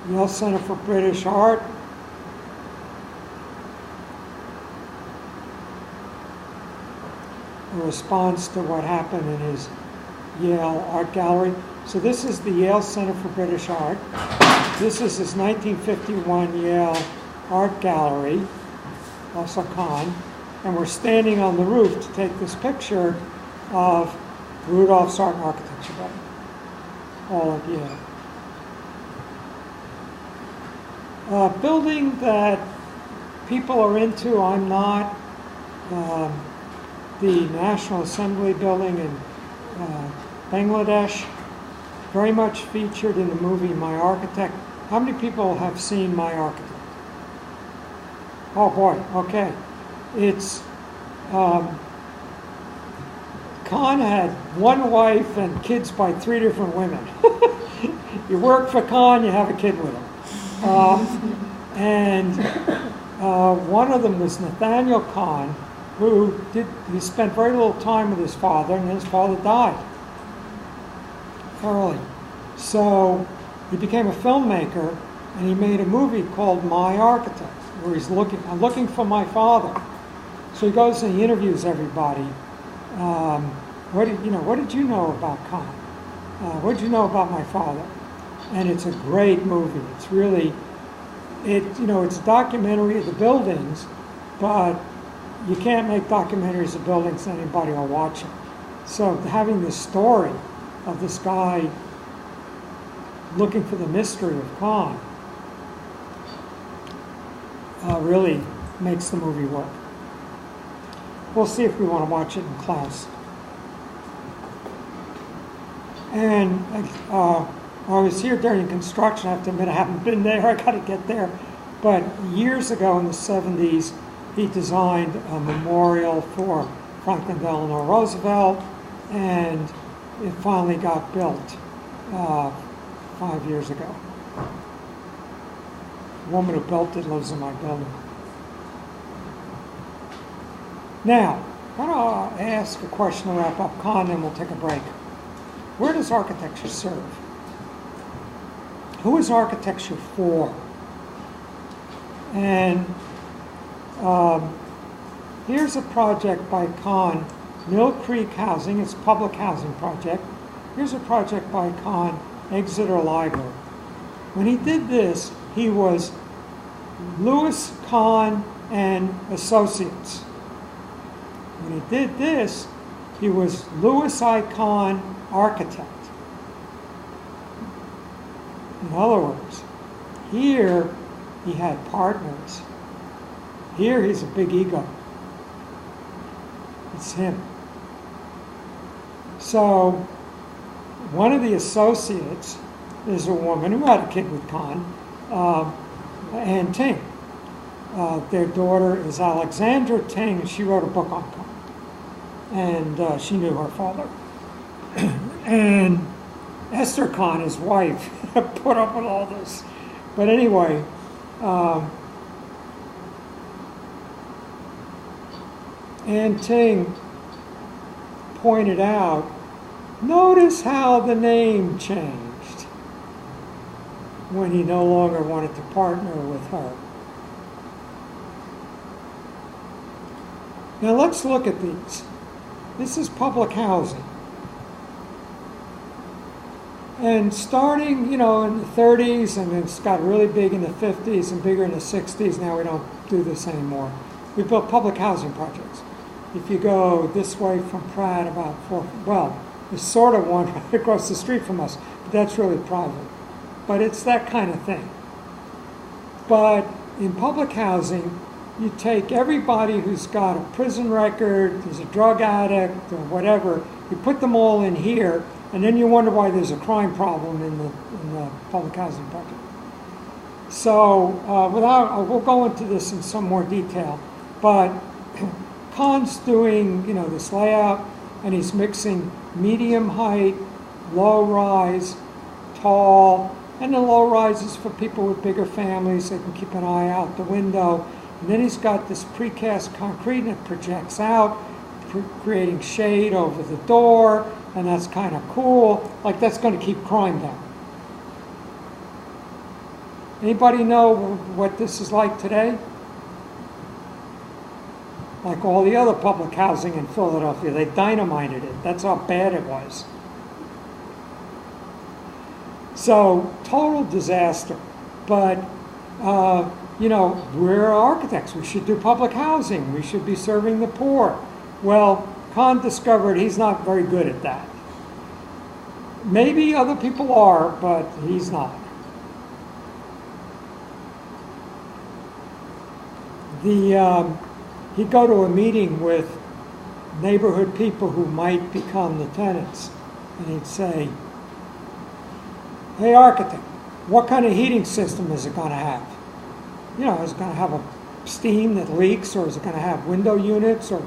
S1: Yale Center for British Art. A response to what happened in his Yale Art Gallery. So this is the Yale Center for British Art. This is his 1951 Yale Art Gallery, also Kahn. And we're standing on the roof to take this picture of Rudolph's Art and Architecture Building, all at Yale. A building that people are into, I'm not. The National Assembly building in Bangladesh, very much featured in the movie My Architect. How many people have seen My Architect? Oh boy, okay. It's, Kahn had one wife and kids by 3 different women. You work for Kahn, you have a kid with him. One of them was Nathaniel Kahn, he spent very little time with his father, and then his father died early. So he became a filmmaker, and he made a movie called My Architect, where he's I'm looking for my father. So he goes and he interviews everybody. What did you know about Kahn? What did you know about my father? And it's a great movie. It's really, it's a documentary of the buildings, but you can't make documentaries of buildings and anybody will watch it. So having this story of this guy looking for the mystery of Kahn really makes the movie work. We'll see if we want to watch it in class. And I was here during construction. I have to admit I haven't been there. I got to get there. But years ago in the 70s, he designed a memorial for Franklin Delano Roosevelt, and it finally got built 5 years ago. The woman who built it lives in my building. Now, I'm going to ask a question to wrap up Kahn, then we'll take a break. Where does architecture serve? Who is architecture for? And here's a project by Kahn, Mill Creek Housing. It's a public housing project. Here's a project by Kahn, Exeter Library. When he did this, he was Lewis, Kahn, and Associates. When he did this, he was Lewis I. Kahn, Architect. In other words, here he had partners. Here he's a big ego. It's him. So one of the associates is a woman who had a kid with Kahn, Anne Ting. Their daughter is Alexandra Ting, and she wrote a book on Kahn. And she knew her father. And Esther Kahn, his wife, put up with all this. But anyway, Anne Ting pointed out, notice how the name changed when he no longer wanted to partner with her. Now let's look at these. This is public housing. And starting, in the 30s, and it's got really big in the 50s and bigger in the 60s. Now we don't do this anymore. We built public housing projects. If you go this way from Pratt about there's sort of one right across the street from us, but that's really private. But it's that kind of thing. But in public housing, you take everybody who's got a prison record, who's a drug addict, or whatever, you put them all in here, and then you wonder why there's a crime problem in the public housing project. So we'll go into this in some more detail, but Kahn's doing this layout, and he's mixing medium height, low rise, tall, and the low rise is for people with bigger families. They can keep an eye out the window. And then he's got this precast concrete, and it projects out, creating shade over the door, and that's kind of cool. Like, that's going to keep crime down. Anybody know what this is like today? Like all the other public housing in Philadelphia, they dynamited it. That's how bad it was. So, total disaster. But, you know, we're architects. We should do public housing. We should be serving the poor. Well, Kahn discovered he's not very good at that. Maybe other people are, but he's not. He'd go to a meeting with neighborhood people who might become the tenants, and he'd say, "Hey, architect, what kind of heating system is it going to have? You know, is it going to have a steam that leaks, or is it going to have window units, or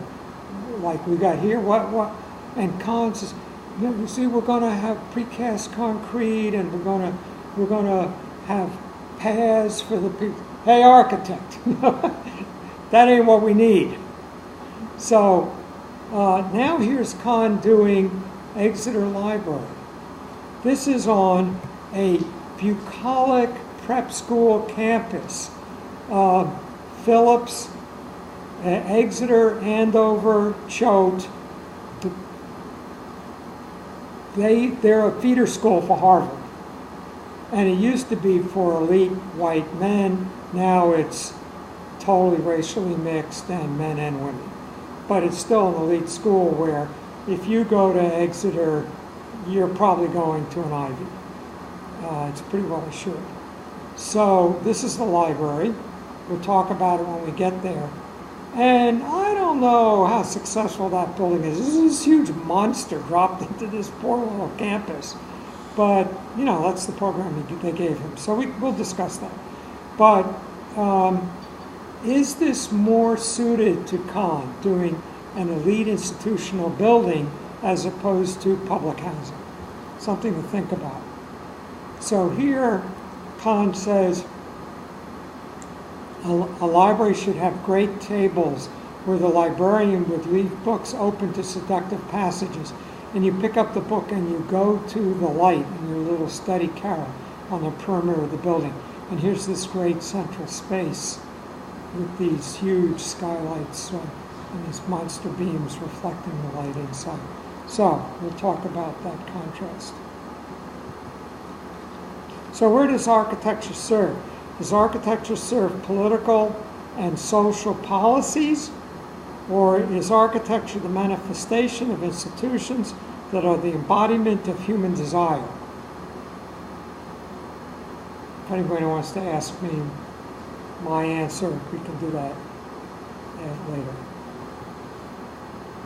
S1: like we got here? What?" And Kahn says, "You see, we're going to have precast concrete, and we're going to have paths for the people." Hey, architect, that ain't what we need. So now here's Kahn doing Exeter Library. This is on a bucolic prep school campus. Phillips, Exeter, Andover, Choate. They're a feeder school for Harvard. And it used to be for elite white men. Now it's totally racially mixed, and men and women. But it's still an elite school where if you go to Exeter, you're probably going to an Ivy. It's pretty well assured. So this is the library. We'll talk about it when we get there. And I don't know how successful that building is. This is this huge monster dropped into this poor little campus. But, you know, that's the program they gave him. So we'll discuss that. But is this more suited to Kahn, doing an elite institutional building as opposed to public housing? Something to think about. So here, Kahn says, a library should have great tables where the librarian would leave books open to seductive passages. And you pick up the book and you go to the light in your little study carrel on the perimeter of the building. And here's this great central space with these huge skylights and these monster beams reflecting the light inside. So we'll talk about that contrast. So where does architecture serve? Does architecture serve political and social policies? Or is architecture the manifestation of institutions that are the embodiment of human desire? If anybody wants to ask me my answer, we can do that later.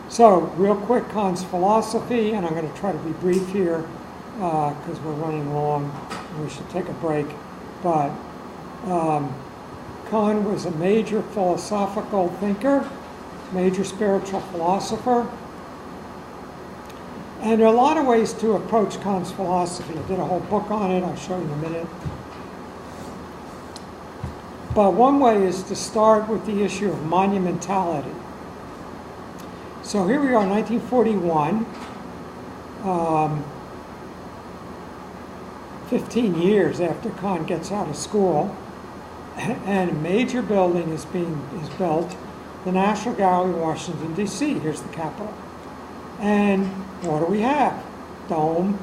S1: So, real quick, Kahn's philosophy, and I'm going to try to be brief here because we're running long and we should take a break. But Kahn was a major philosophical thinker, major spiritual philosopher. And there are a lot of ways to approach Kahn's philosophy. I did a whole book on it. I'll show you in a minute. But one way is to start with the issue of monumentality. So here we are, 1941, 15 years after Kahn gets out of school, and a major building is built, the National Gallery in Washington, D.C. Here's the Capitol. And what do we have? Dome,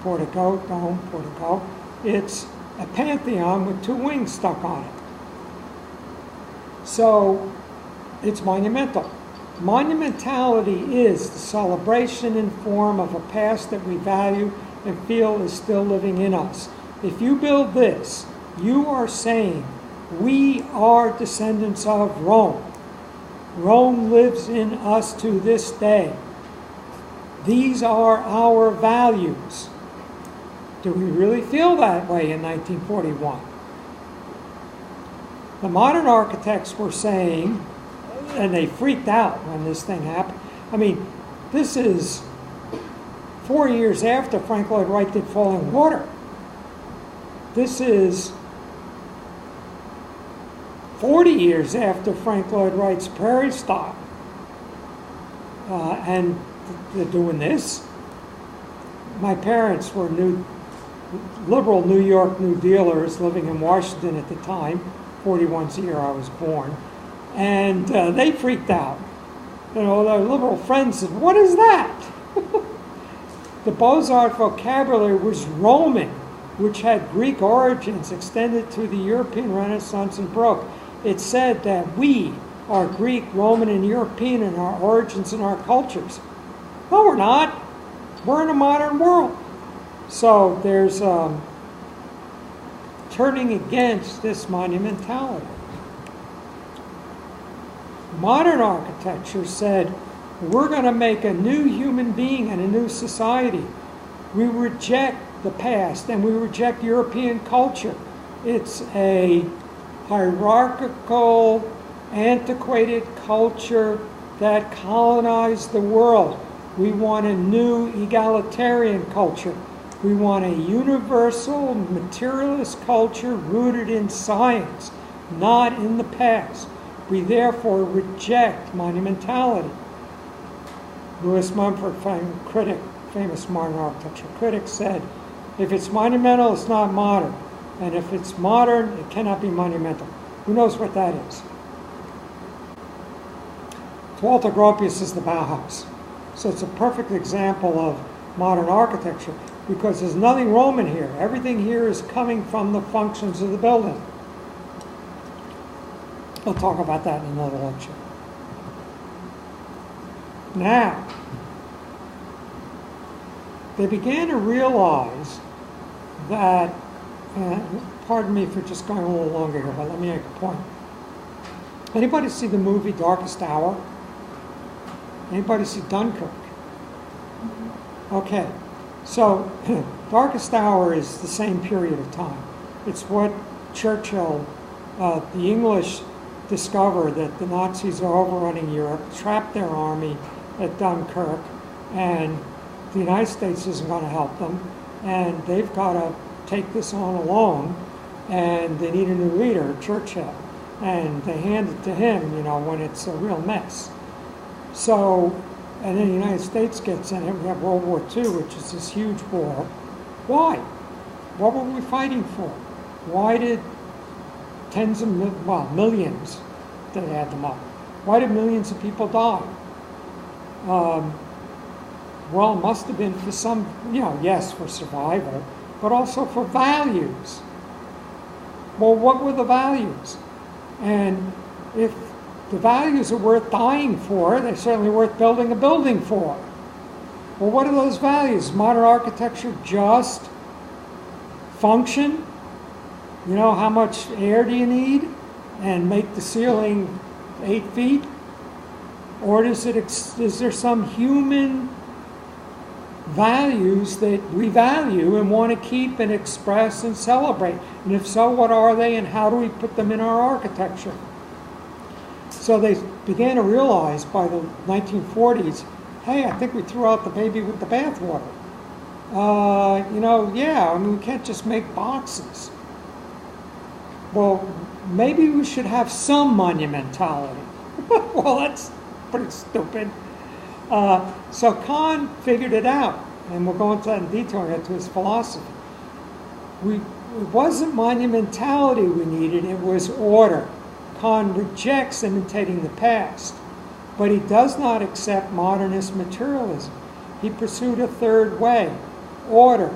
S1: portico, dome, portico. It's a pantheon with two wings stuck on it. So it's monumental. Monumentality is the celebration in form of a past that we value and feel is still living in us. If you build this, you are saying, we are descendants of Rome. Rome lives in us to this day. These are our values. Do we really feel that way in 1941? The modern architects were saying, and they freaked out when this thing happened. I mean, this is 4 years after Frank Lloyd Wright did Falling Water. This is 40 years after Frank Lloyd Wright's Prairie Stop. And they're doing this. My parents were new liberal New York New Dealers living in Washington at the time. 41's the year I was born. And they freaked out. You know, their liberal friends said, what is that? The Beaux-Arts vocabulary was Roman, which had Greek origins extended to the European Renaissance and Baroque. It said that we are Greek, Roman, and European in our origins and our cultures. No, we're not. We're in a modern world. So there's turning against this monumentality. Modern architecture said, we're going to make a new human being and a new society. We reject the past and we reject European culture. It's a hierarchical, antiquated culture that colonized the world. We want a new egalitarian culture. We want a universal materialist culture rooted in science, not in the past. We therefore reject monumentality. Louis Mumford, famous modern architecture critic, said, if it's monumental, it's not modern. And if it's modern, it cannot be monumental. Who knows what that is? Walter Gropius is the Bauhaus. So it's a perfect example of modern architecture because there's nothing Roman here. Everything here is coming from the functions of the building. We'll talk about that in another lecture. Now, they began to realize that, pardon me for just going a little longer here, but let me make a point. Anybody see the movie Darkest Hour? Anybody see Dunkirk? Okay, so Darkest Hour is the same period of time. It's what Churchill, the English discover that the Nazis are overrunning Europe, trap their army at Dunkirk, and the United States isn't going to help them, and they've got to take this on alone, and they need a new leader, Churchill, and they hand it to him, you know, when it's a real mess. So, and then the United States gets in it. We have World War II, which is this huge war. Why? What were we fighting for? Why did tens of millions, they add them up. Why did millions of people die? Well, it must have been for some, you know, yes, for survival, but also for values. Well, what were the values? And if the values are worth dying for, they're certainly worth building a building for. Well, what are those values? Modern architecture just function? You know, how much air do you need? And make the ceiling 8 feet? Or is there some human values that we value and want to keep and express and celebrate? And if so, what are they and how do we put them in our architecture? So they began to realize by the 1940s, hey, I think we threw out the baby with the bathwater. You know, yeah, I mean, we can't just make boxes. Well, maybe we should have some monumentality. Well, that's pretty stupid. So Kahn figured it out, and we'll go into that in detail into his philosophy. It wasn't monumentality we needed, it was order. Kahn rejects imitating the past, but he does not accept modernist materialism. He pursued a third way, order.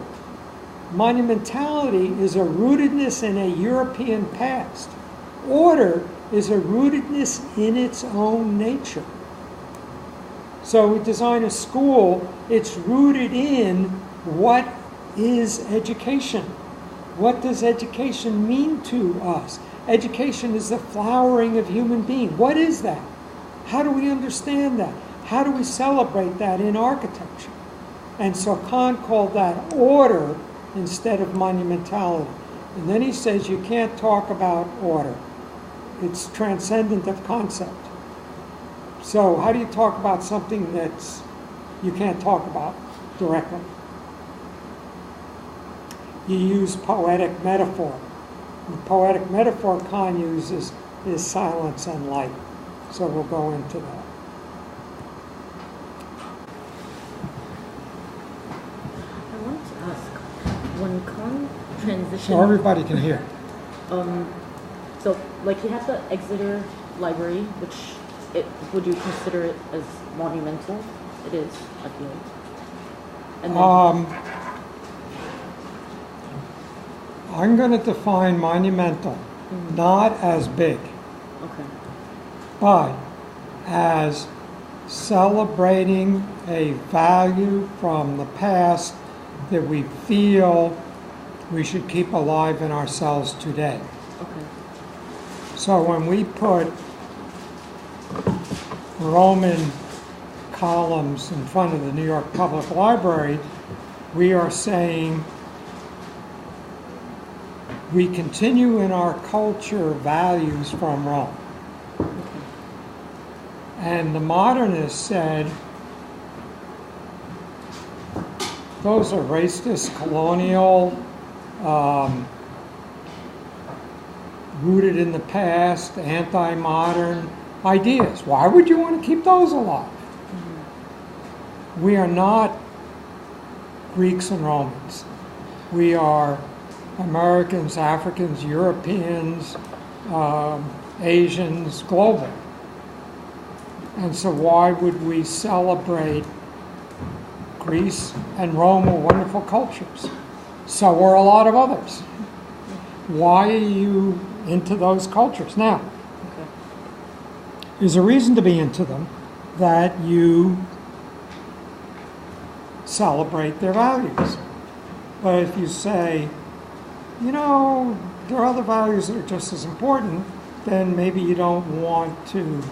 S1: Monumentality is a rootedness in a European past. Order is a rootedness in its own nature. So we design a school, it's rooted in what is education. What does education mean to us? Education is the flowering of human being. What is that? How do we understand that? How do we celebrate that in architecture? And so Kahn called that order instead of monumentality. And then he says you can't talk about order. It's transcendent of concept. So how do you talk about something that's you can't talk about directly? You use poetic metaphor. The poetic metaphor Kahn uses is silence and light. So we'll go into that.
S2: I want to ask, when Kahn transitioned,
S1: so everybody can hear.
S2: so like he had the Exeter Library, which would you consider it as monumental? It is, I feel. And then,
S1: I'm going to define monumental not as big,
S2: okay.
S1: but as celebrating a value from the past that we feel we should keep alive in ourselves today.
S2: Okay.
S1: So when we put Roman columns in front of the New York Public Library, we are saying we continue in our culture values from Rome. And the modernists said, those are racist, colonial, rooted in the past, anti-modern ideas. Why would you want to keep those alive? We are not Greeks and Romans. We are Americans, Africans, Europeans, Asians, global. And so why would we celebrate Greece and Rome are wonderful cultures? So are a lot of others. Why are you into those cultures? Now, there's a reason to be into them, that you celebrate their values. But if you say, you know, there are other values that are just as important, then maybe you don't want to.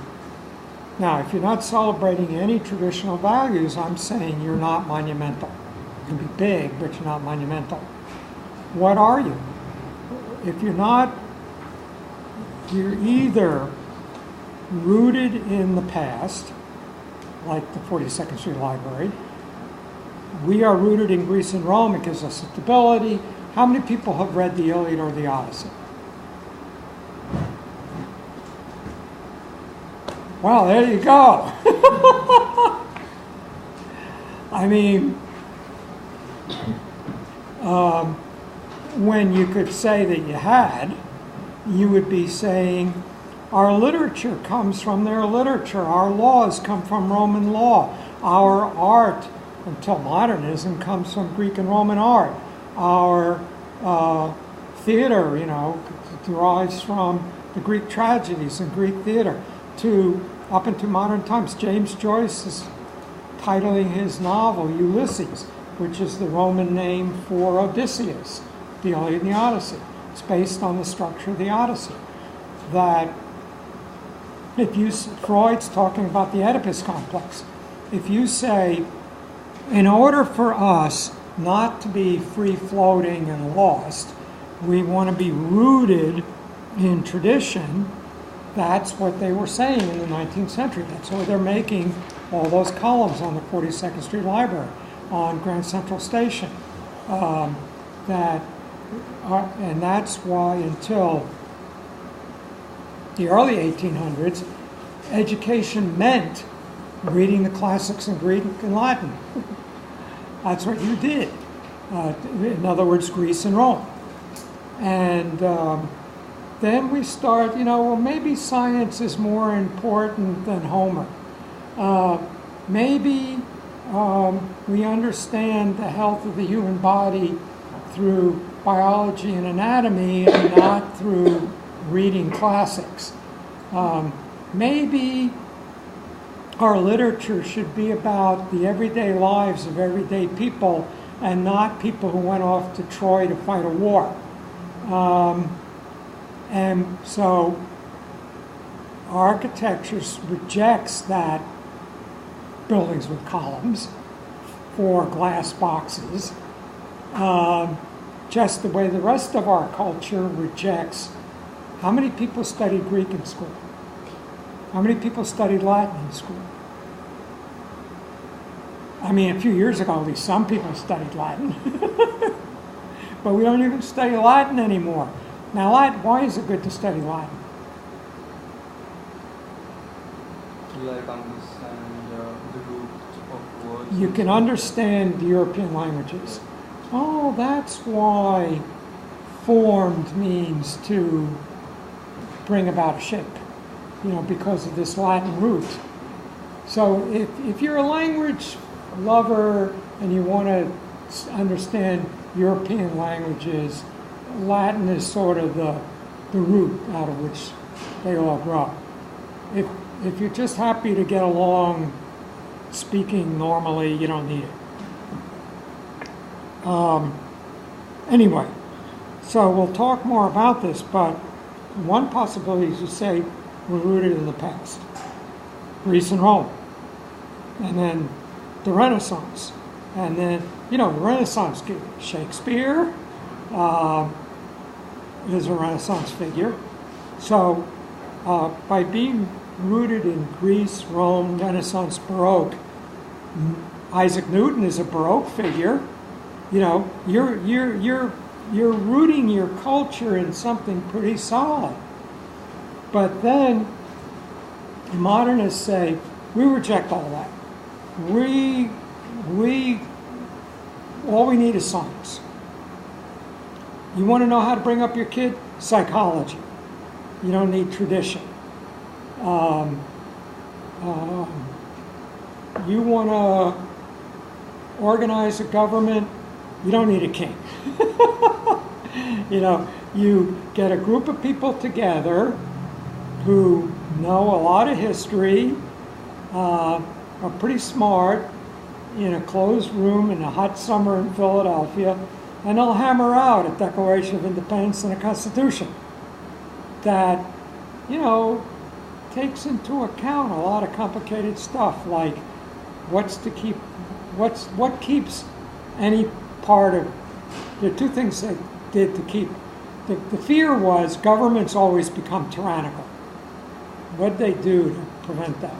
S1: Now, if you're not celebrating any traditional values, I'm saying you're not monumental. You can be big, but you're not monumental. What are you? If you're not, you're either rooted in the past, like the 42nd Street Library. We are rooted in Greece and Rome. It gives us stability. How many people have read the Iliad or the Odyssey? Well, there you go. I mean, when you could say that you had, you would be saying, our literature comes from their literature. Our laws come from Roman law. Our art, until modernism, comes from Greek and Roman art. Our theater, you know, derives from the Greek tragedies and Greek theater. Up into modern times, James Joyce is titling his novel Ulysses, which is the Roman name for Odysseus, the Iliad and the Odyssey. It's based on the structure of the Odyssey. That Freud's talking about the Oedipus complex. If you say, in order for us not to be free-floating and lost, we want to be rooted in tradition, that's what they were saying in the 19th century. That's why they're making all those columns on the 42nd Street Library, on Grand Central Station. And that's why until the early 1800s, education meant reading the classics in Greek and Latin. That's what you did. In other words, Greece and Rome. And then we start, well, maybe science is more important than Homer. Maybe we understand the health of the human body through biology and anatomy and not through reading classics. Maybe our literature should be about the everyday lives of everyday people and not people who went off to Troy to fight a war. And so architecture rejects that buildings with columns for glass boxes, just the way the rest of our culture rejects. How many people studied Greek in school? How many people studied Latin in school? I mean, a few years ago, at least some people studied Latin. But we don't even study Latin anymore. Now, Latin, why is it good to study Latin?
S3: Like understand the root of words.
S1: You can understand the European languages. oh, that's why formed means to bring about a shape, because of this Latin root. So if you're a language lover and you want to understand European languages, Latin is sort of the root out of which they all grow. If you're just happy to get along speaking normally, you don't need it. Anyway, so we'll talk more about this, but one possibility is to say we're rooted in the past. Greece and Rome, and then the Renaissance, and then, the Renaissance, Shakespeare is a Renaissance figure. So by being rooted in Greece, Rome, Renaissance, Baroque, Isaac Newton is a Baroque figure. You're rooting your culture in something pretty solid. But then modernists say, we reject all that. All we need is science. You want to know how to bring up your kid? Psychology. You don't need tradition. You want to organize a government? You don't need a king. You get a group of people together who know a lot of history, are pretty smart, in a closed room in a hot summer in Philadelphia, and they'll hammer out a Declaration of Independence and a Constitution that, takes into account a lot of complicated stuff, like what keeps any part of, there are two things they did to keep, the fear was governments always become tyrannical. What did they do to prevent that?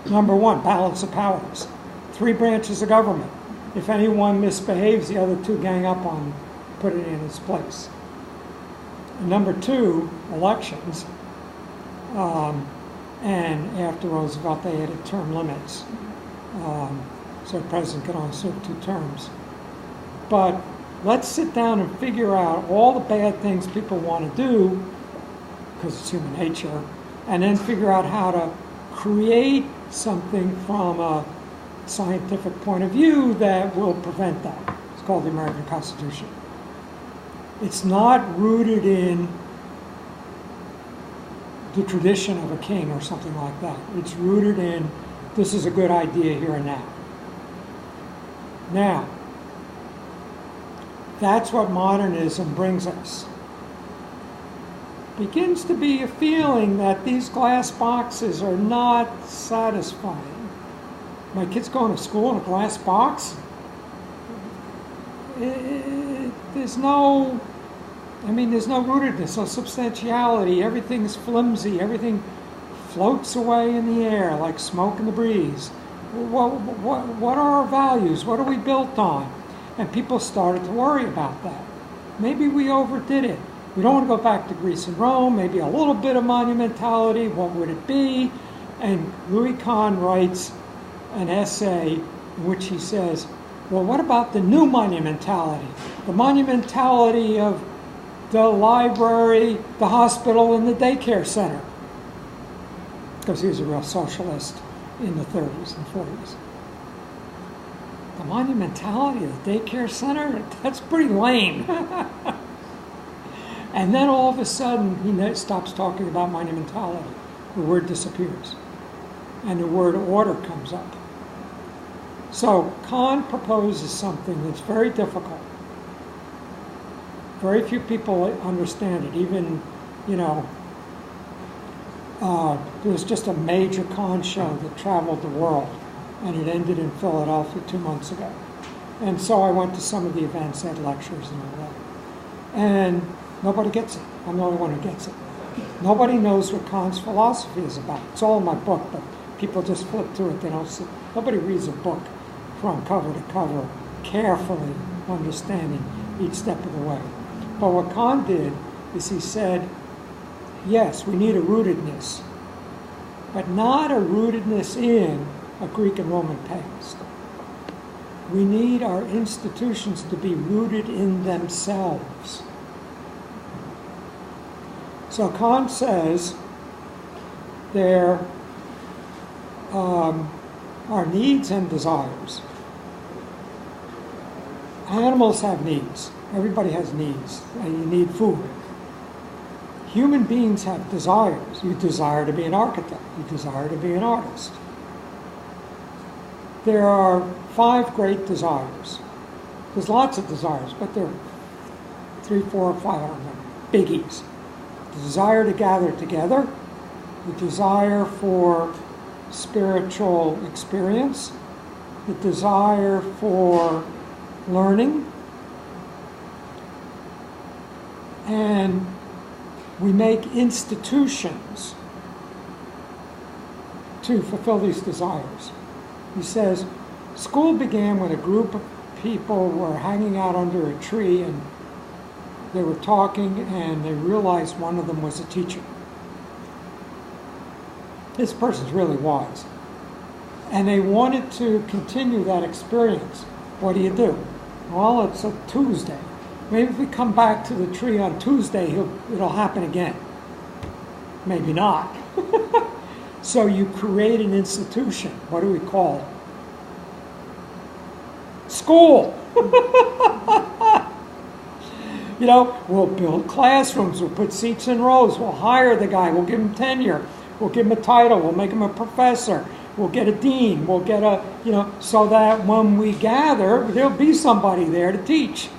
S1: Number one, balance of powers. 3 branches of government. If anyone misbehaves, the other 2 gang up on him, put it in its place. And number 2, elections. And after Roosevelt, they added term limits. So the president could only serve 2 terms. But let's sit down and figure out all the bad things people want to do, because it's human nature, and then figure out how to create something from a scientific point of view that will prevent that. It's called the American Constitution. It's not rooted in the tradition of a king or something like that. It's rooted in, this is a good idea here and now. Now, that's what modernism brings us. Begins to be a feeling that these glass boxes are not satisfying. My kid's going to school in a glass box? There's no rootedness, no substantiality. Everything's flimsy. Everything floats away in the air like smoke in the breeze. What are our values? What are we built on? And people started to worry about that. Maybe we overdid it. We don't want to go back to Greece and Rome. Maybe a little bit of monumentality. What would it be? And Louis Kahn writes an essay in which he says, well, what about the new monumentality? The monumentality of the library, the hospital, and the daycare center. Because he was a real socialist in the 30s and 40s. The monumentality of the daycare center? That's pretty lame. And then all of a sudden, he stops talking about monumentality. The word disappears. And the word order comes up. So Kahn proposes something that's very difficult. Very few people understand it. Even, there was just a major Kahn show that traveled the world, and it ended in Philadelphia 2 months ago. And so I went to some of the events, had lectures and all that. And nobody gets it. I'm the only one who gets it. Nobody knows what Kahn's philosophy is about. It's all in my book, but people just flip through it. They don't see. Nobody reads a book from cover to cover, carefully understanding each step of the way. But what Kahn did is he said, yes, we need a rootedness, but not a rootedness in a Greek and Roman past. We need our institutions to be rooted in themselves. So Kahn says there are needs and desires. Animals have needs. Everybody has needs, and you need food. Human beings have desires. You desire to be an architect. You desire to be an artist. There are 5 great desires. There's lots of desires, but there are 3, 4, 5 of them. Biggies. The desire to gather together, the desire for spiritual experience, the desire for learning, and we make institutions to fulfill these desires. He says, school began when a group of people were hanging out under a tree and they were talking and they realized one of them was a teacher. This person's really wise. And they wanted to continue that experience. What do you do? Well, it's a Tuesday. Maybe if we come back to the tree on Tuesday, it'll happen again. Maybe not. So you create an institution. What do we call it? School. You know, we'll build classrooms, we'll put seats in rows, we'll hire the guy, we'll give him tenure, we'll give him a title, we'll make him a professor, we'll get a dean, we'll get a, you know, so that when we gather, there'll be somebody there to teach.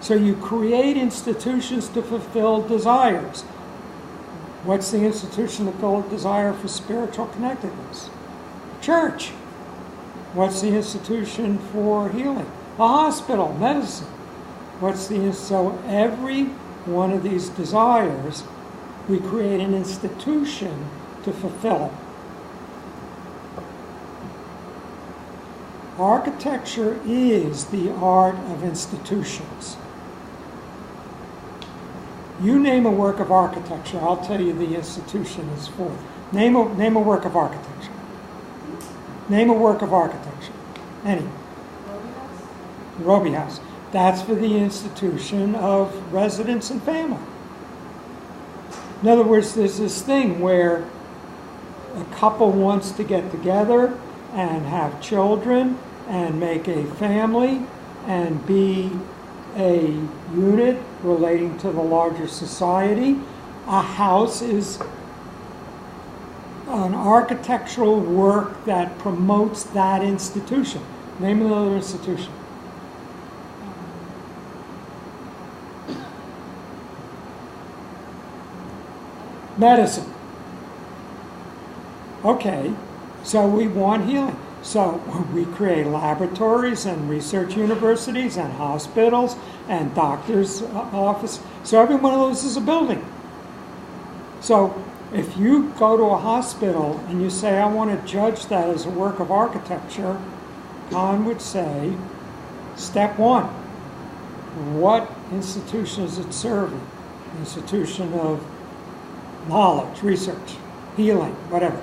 S1: So you create institutions to fulfill desires. What's the institution to fulfill a desire for spiritual connectedness? Church. What's the institution for healing? A hospital, medicine. So every one of these desires, we create an institution to fulfill it. Architecture is the art of institutions. You name a work of architecture, I'll tell you the institution is for. Name a work of architecture. Name a work of architecture. Any. Rohe House. That's for the institution of residence and family. In other words, there's this thing where a couple wants to get together and have children and make a family and be a unit relating to the larger society. A house is an architectural work that promotes that institution. Name another institution. Medicine. Okay, so we want healing. So we create laboratories and research universities and hospitals and doctors' office. So every one of those is a building. So if you go to a hospital and you say, I want to judge that as a work of architecture, Kahn would say, step 1, what institution is it serving? Institution of knowledge, research, healing, whatever.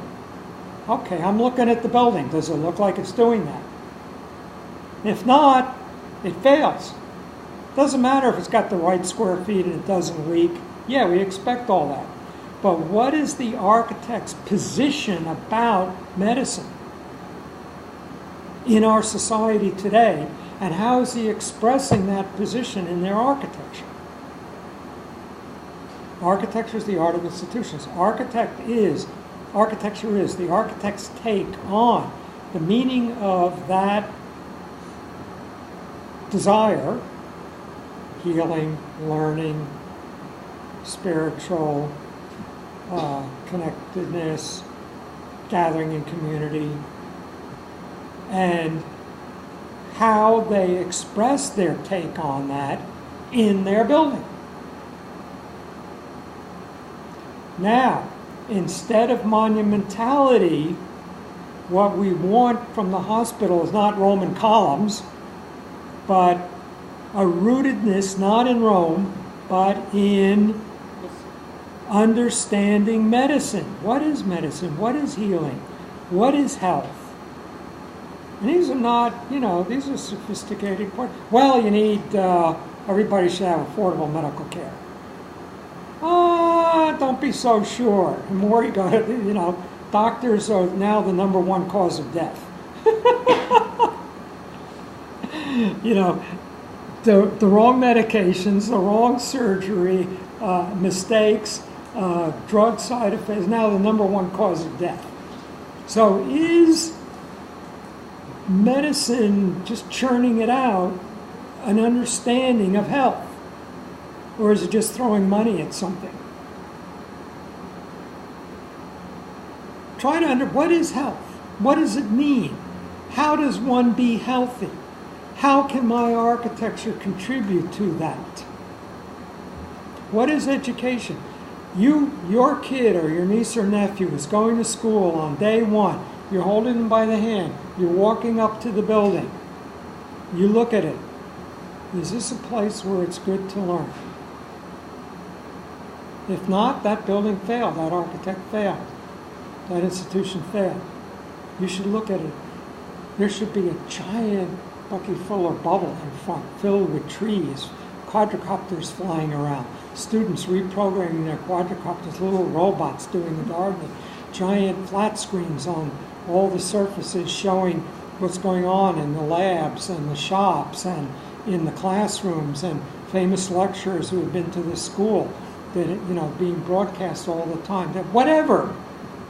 S1: Okay, I'm looking at the building. Does it look like it's doing that? If not, it fails. Doesn't matter if it's got the right square feet and it doesn't leak. Yeah, we expect all that. But what is the architect's position about medicine in our society today, and how is he expressing that position in their architecture? Architecture is the art of institutions. Architecture is the architect's take on the meaning of that desire, healing, learning, spiritual connectedness, gathering in community, and how they express their take on that in their building. Now, instead of monumentality, what we want from the hospital is not Roman columns, but a rootedness not in Rome, but in understanding medicine. What is medicine? What is healing? What is health? And these are not, these are sophisticated questions. Well, you need, everybody should have affordable medical care. Don't be so sure. The more you go, doctors are now the #1 cause of death. The wrong medications, the wrong surgery, mistakes, drug side effects, now the #1 cause of death. So is medicine just churning it out an understanding of health? Or is it just throwing money at something? Try to what is health? What does it mean? How does one be healthy? How can my architecture contribute to that? What is education? Your kid or your niece or nephew is going to school on day 1. You're holding them by the hand. You're walking up to the building. You look at it. Is this a place where it's good to learn? If not, that building failed. That architect failed. That institution failed. You should look at it. There should be a giant bucket full of bubble in front, filled with trees, quadricopters flying around, students reprogramming their quadricopters, little robots doing the gardening, giant flat screens on all the surfaces showing what's going on in the labs and the shops and in the classrooms, and famous lecturers who have been to the school that being broadcast all the time. That whatever,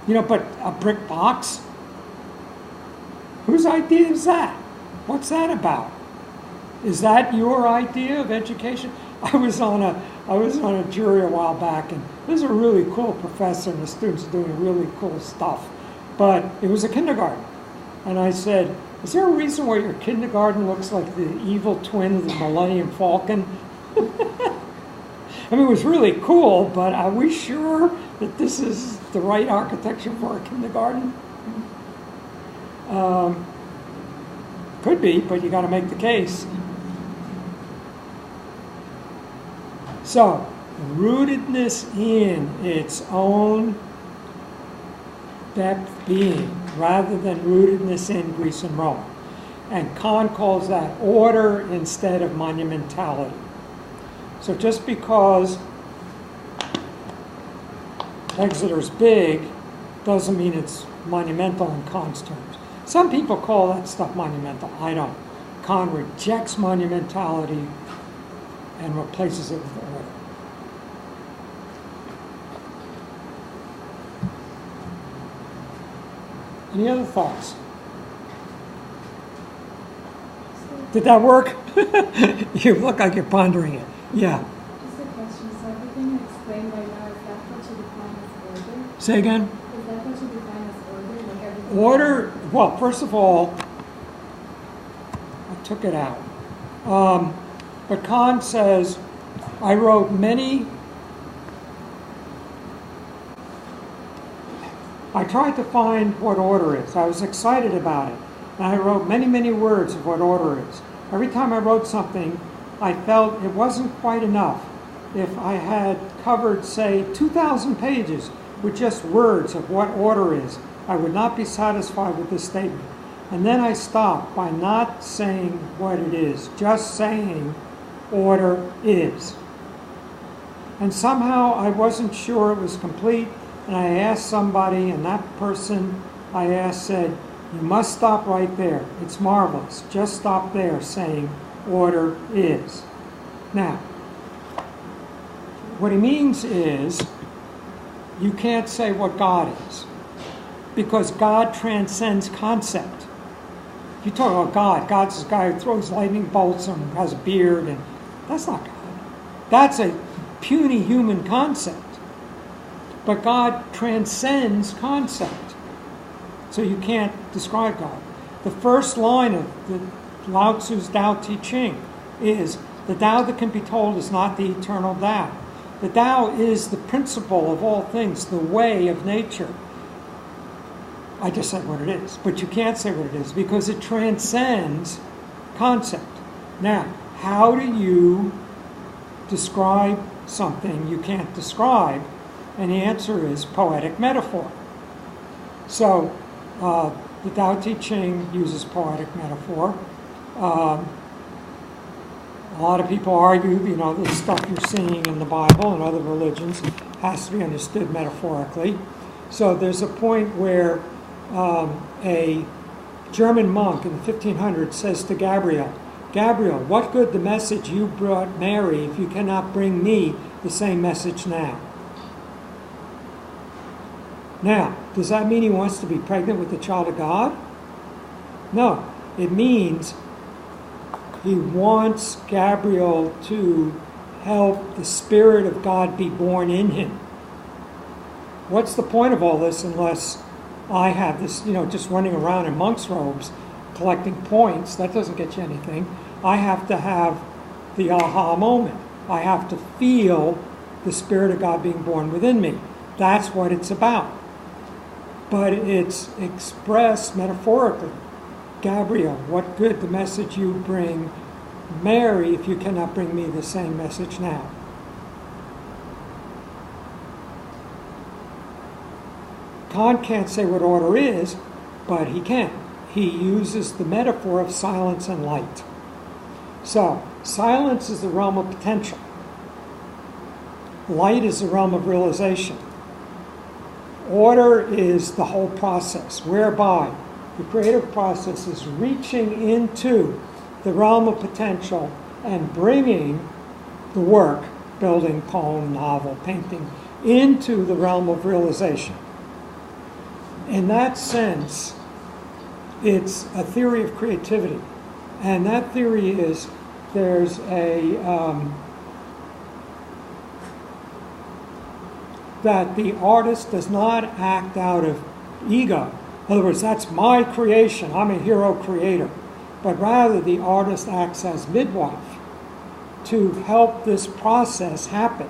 S1: but a brick box. Whose idea is that? What's that about? Is that your idea of education? I was on a jury a while back, and this is a really cool professor, and the students are doing really cool stuff. But it was a kindergarten, and I said, "Is there a reason why your kindergarten looks like the evil twin of the Millennium Falcon?" I mean, it was really cool, but are we sure that this is the right architecture for a kindergarten? Could be, but you got to make the case. So, rootedness in its own depth being, rather than rootedness in Greece and Rome. And Kahn calls that order instead of monumentality. So just because Exeter's big doesn't mean it's monumental in Kahn's terms. Some people call that stuff monumental. I don't. Kahn rejects monumentality and replaces it with order. Any other thoughts? Did that work? You look like you're pondering it. Yeah.
S4: Just a question. So everything you explained right now, is that what you define as order?
S1: Say again?
S4: Is that what you define as order? Like everything?
S1: Order, well, first of all, I took it out. But Kahn says, I wrote many, I tried to find what order is. I was excited about it. And I wrote many, many words of what order is. Every time I wrote something, I felt it wasn't quite enough. If I had covered, say, 2,000 pages with just words of what order is, I would not be satisfied with this statement. And then I stopped by not saying what it is, just saying order is. And somehow I wasn't sure it was complete, and I asked somebody, and that person I asked said, "You must stop right there. It's marvelous. Just stop there saying order is." Now, what he means is you can't say what God is, because God transcends concept. If you talk about God, God's this guy who throws lightning bolts and has a beard, and that's not God. That's a puny human concept. But God transcends concept. So you can't describe God. The first line of the Lao Tzu's Tao Te Ching is, the Tao that can be told is not the eternal Tao. The Tao is the principle of all things, the way of nature. I just said what it is, but you can't say what it is because it transcends concept. Now, how do you describe something you can't describe? And the answer is poetic metaphor. So, The Tao Te Ching uses poetic metaphor. A lot of people argue, the stuff you're seeing in the Bible and other religions has to be understood metaphorically. So there's a point where a German monk in the 1500s says to Gabriel, Gabriel, what good the message you brought Mary if you cannot bring me the same message now? Now, does that mean he wants to be pregnant with the child of God? No, it means he wants Gabriel to help the Spirit of God be born in him. What's the point of all this unless I have this, just running around in monk's robes collecting points? That doesn't get you anything. I have to have the aha moment. I have to feel the Spirit of God being born within me. That's what it's about. But it's expressed metaphorically. Gabriel, what good the message you bring Mary if you cannot bring me the same message now? Kahn can't say what order is, but he can. He uses the metaphor of silence and light. So, silence is the realm of potential. Light is the realm of realization. Order is the whole process, whereby the creative process is reaching into the realm of potential and bringing the work, building, poem, novel, painting, into the realm of realization. In that sense, it's a theory of creativity. And that theory is there's that the artist does not act out of ego. In other words, that's my creation. I'm a hero creator. But rather, the artist acts as midwife to help this process happen.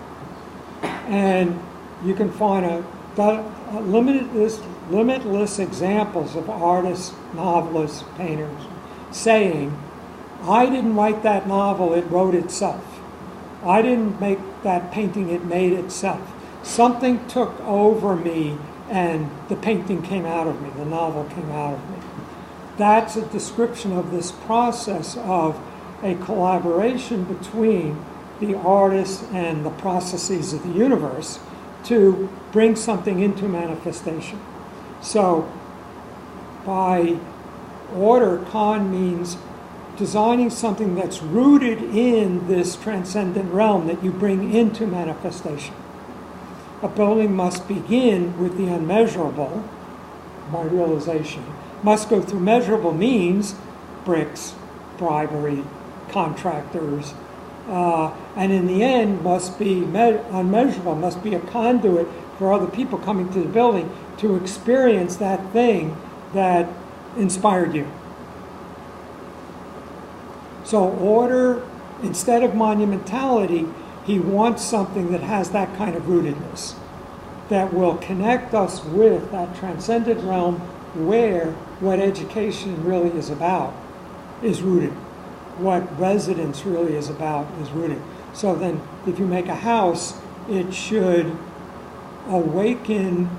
S1: And you can find limitless examples of artists, novelists, painters saying, I didn't write that novel, it wrote itself. I didn't make that painting, it made itself. Something took over me and the painting came out of me, the novel came out of me. That's a description of this process of a collaboration between the artist and the processes of the universe to bring something into manifestation. So by order, Kahn means designing something that's rooted in this transcendent realm that you bring into manifestation. A building must begin with the unmeasurable, by realization, must go through measurable means, bricks, bribery, contractors, and in the end must be unmeasurable, must be a conduit for other people coming to the building to experience that thing that inspired you. So order, instead of monumentality, he wants something that has that kind of rootedness, that will connect us with that transcendent realm where what education really is about is rooted. What residence really is about is rooted. So then if you make a house, it should awaken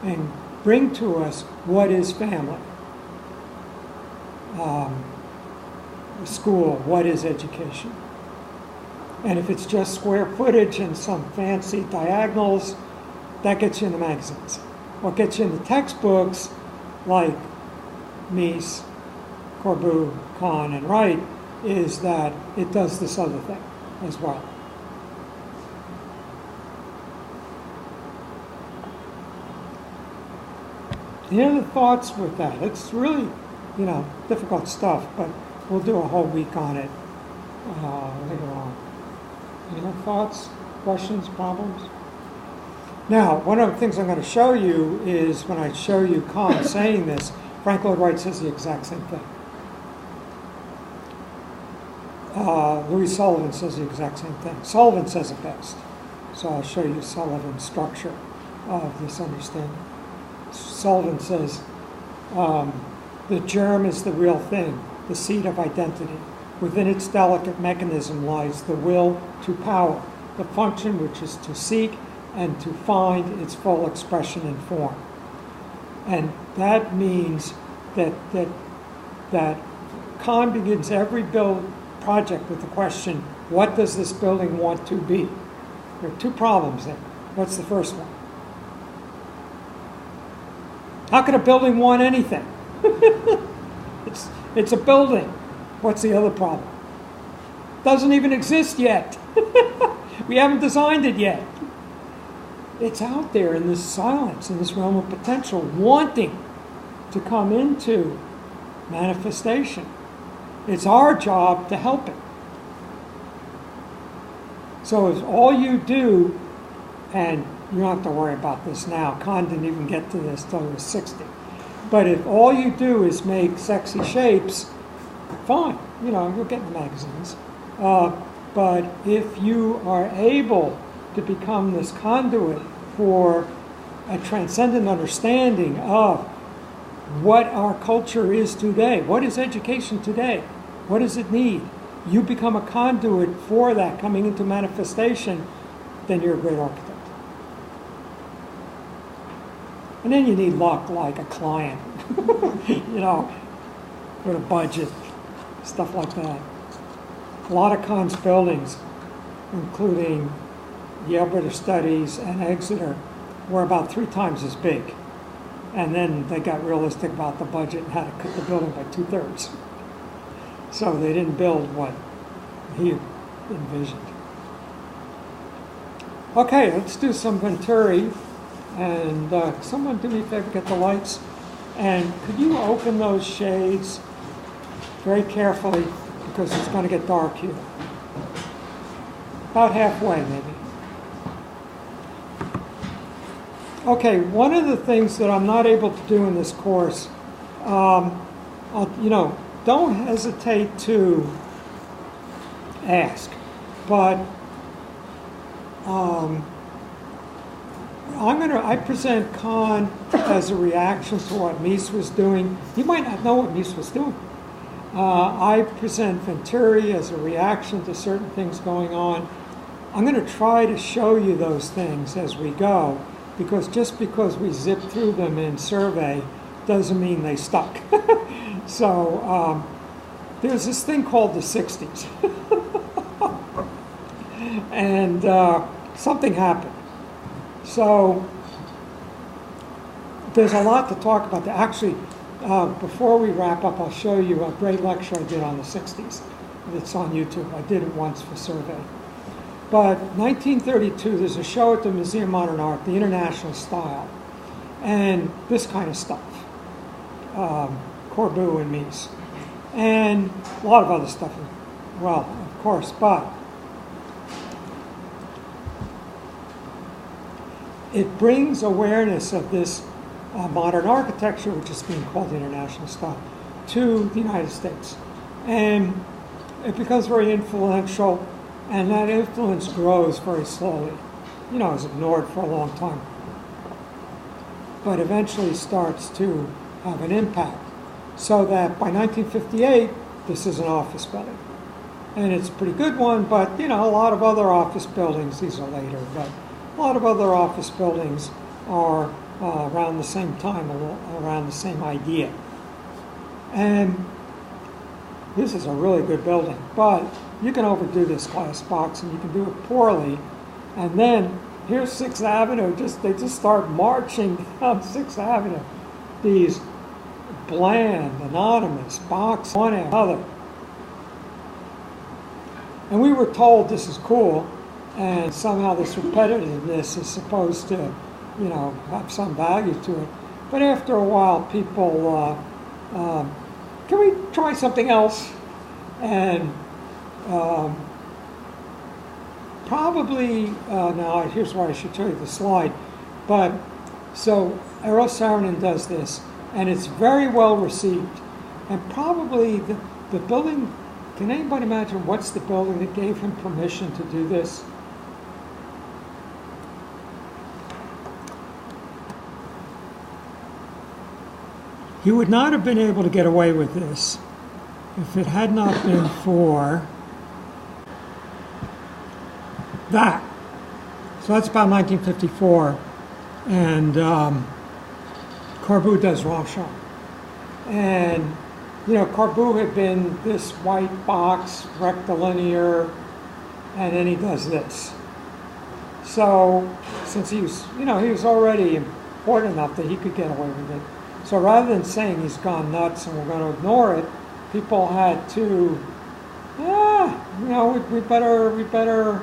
S1: and bring to us what is family. School, what is education? And if it's just square footage and some fancy diagonals, that gets you in the magazines. What gets you in the textbooks, like Mies, Corbu, Kahn, and Wright, is that it does this other thing as well. Any other thoughts with that? It's really, difficult stuff, but we'll do a whole week on it later on. Any other thoughts, questions, problems? Now, one of the things I'm going to show you is when I show you Kahn saying this, Frank Lloyd Wright says the exact same thing. Louis Sullivan says the exact same thing. Sullivan says it best. So I'll show you Sullivan's structure of this understanding. Sullivan says, the germ is the real thing, the seed of identity. Within its delicate mechanism lies the will to power, the function which is to seek and to find its full expression in form. And that means that Kahn begins every project with the question, what does this building want to be? There are two problems there. What's the first one? How can a building want anything? It's a building. What's the other problem? Doesn't even exist yet. We haven't designed it yet. It's out there in this silence, in this realm of potential, wanting to come into manifestation. It's our job to help it. So if all you do, and you don't have to worry about this now, Kahn didn't even get to this till he was 60. But if all you do is make sexy shapes, fine, you'll get in the magazines. But if you are able to become this conduit for a transcendent understanding of what our culture is today, what is education today, what does it need? You become a conduit for that coming into manifestation, then you're a great architect. And then you need luck, like a client, with a budget, stuff like that. A lot of Kahn's buildings, including Yale British Studies and Exeter, were about 3 times as big. And then they got realistic about the budget and had to cut the building by 2/3. So they didn't build what he envisioned. Okay, let's do some Venturi. And someone do me a favor, get the lights. And could you open those shades very carefully, because it's going to get dark here. About halfway, maybe. Okay, one of the things that I'm not able to do in this course, don't hesitate to ask, but I present Kahn as a reaction to what Mies was doing. You might not know what Mies was doing. I present Venturi as a reaction to certain things going on. I'm going to try to show you those things as we go, because just because we zip through them in survey doesn't mean they stuck. So there's this thing called the 60s. And something happened. So there's a lot to talk about. Actually, before we wrap up, I'll show you a great lecture I did on the 60s. It's on YouTube. I did it once for survey. But 1932, there's a show at the Museum of Modern Art, the International Style, and this kind of stuff. Corbu and Mies. And a lot of other stuff, well, of course, but it brings awareness of this modern architecture, which is being called the International Style, to the United States. And it becomes very influential, and that influence grows very slowly. It's ignored for a long time. But eventually starts to have an impact. So that by 1958, this is an office building. And it's a pretty good one, but a lot of other office buildings, these are later, but a lot of other office buildings are around the same time, around the same idea. And this is a really good building, but you can overdo this glass box and you can do it poorly. And then here's 6th Avenue, they just start marching down 6th Avenue. These bland, anonymous boxes, one after another. And we were told this is cool, and somehow this repetitiveness is supposed to, have some value to it. But after a while, people, can we try something else? And probably, now here's why I should show you the slide. But, so Eero Saarinen does this, and it's very well received. And probably the building, can anybody imagine what's the building that gave him permission to do this? He would not have been able to get away with this if it had not been for that. So that's about 1954. And of Corbu does Ronchamp. And, you know, Corbu had been this white box, rectilinear, and then he does this. So, since he was, you know, he was already important enough that he could get away with it. So rather than saying he's gone nuts and we're going to ignore it, people had to, you know, we better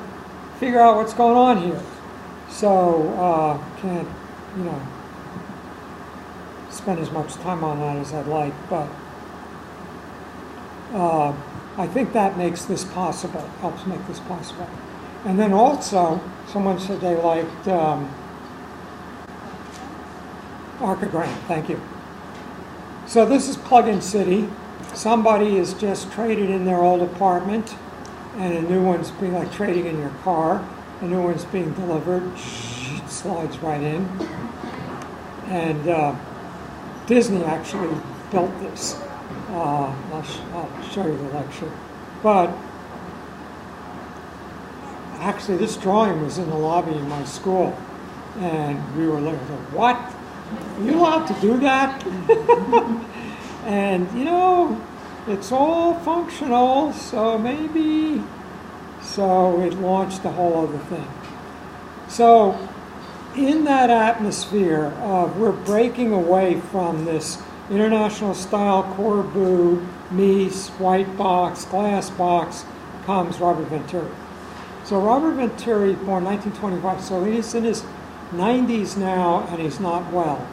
S1: figure out what's going on here. So can't, you know, spend as much time on that as I'd like, but I think that makes this possible, helps make this possible. And then also, someone said they liked Archigram, thank you. So this is Plug-in City. Somebody has just traded in their old apartment, and a new one's being like trading in your car. A new one's being delivered. It slides right in. And Disney actually built this. I'll show you the lecture. But actually, this drawing was in the lobby in my school, and we were like, "What? Are you allowed to do that?" And you know, it's all functional, so maybe. So it launched a whole other thing. So in that atmosphere of we're breaking away from this international style Corbu, Mies, white box, glass box, comes Robert Venturi. So Robert Venturi, born 1925, so he's in his 90s now and he's not well,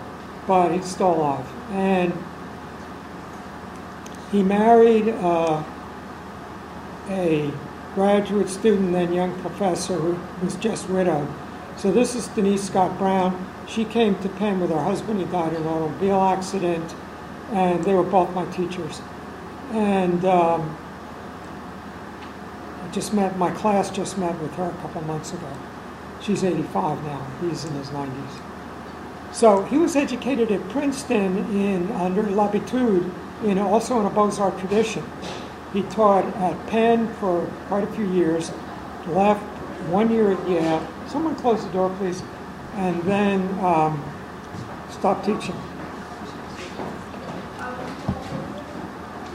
S1: but he's still alive. And he married a graduate student, then young professor who was just widowed. So this is Denise Scott Brown. She came to Penn with her husband. He died in an automobile accident, and they were both my teachers. And I just met, my class just met with her a couple months ago. She's 85 now. He's in his 90s. So he was educated at Princeton under L'Habitude, also in a Beaux-Arts tradition. He taught at Penn for quite a few years, left 1 year at Yale. Someone close the door, please. And then stopped teaching.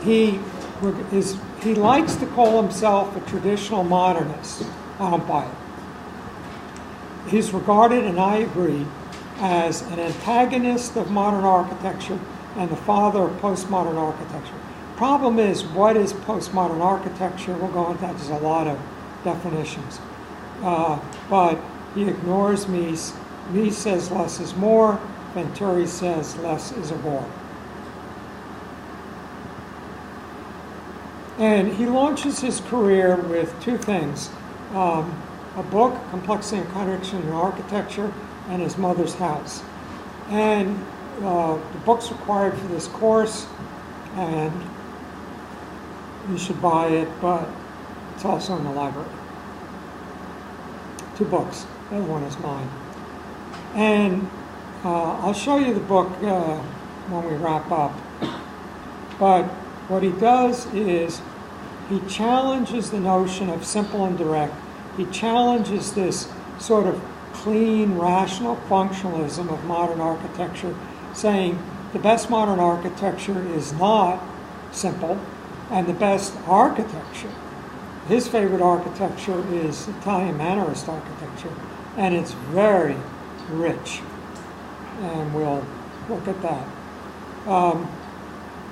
S1: He likes to call himself a traditional modernist. I don't buy it. He's regarded, and I agree, as an antagonist of modern architecture and the father of postmodern architecture. Problem is, what is postmodern architecture? We'll go into that. There's a lot of definitions. But he ignores Mies. Mies says less is more. Venturi says less is a bore. And he launches his career with two things. A book, Complexity and Contradiction in Architecture, and his mother's house. And the book's required for this course, and you should buy it, but it's also in the library. 2 books. The other one is mine. And I'll show you the book when we wrap up. But what he does is he challenges the notion of simple and direct. He challenges this sort of clean, rational functionalism of modern architecture, saying the best modern architecture is not simple, and the best architecture, his favorite architecture is Italian Mannerist architecture, and it's very rich, and we'll look at that.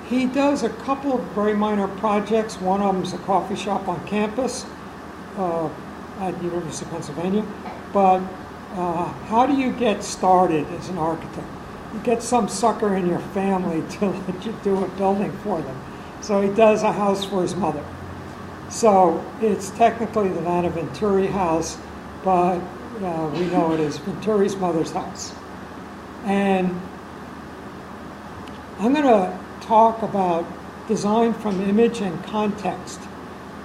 S1: He does a couple of very minor projects. One of them is a coffee shop on campus at University of Pennsylvania. But how do you get started as an architect? You get some sucker in your family to let you do a building for them. So he does a house for his mother. So it's technically the Vanna Venturi house, but we know it is Venturi's mother's house. And I'm going to talk about design from image and context.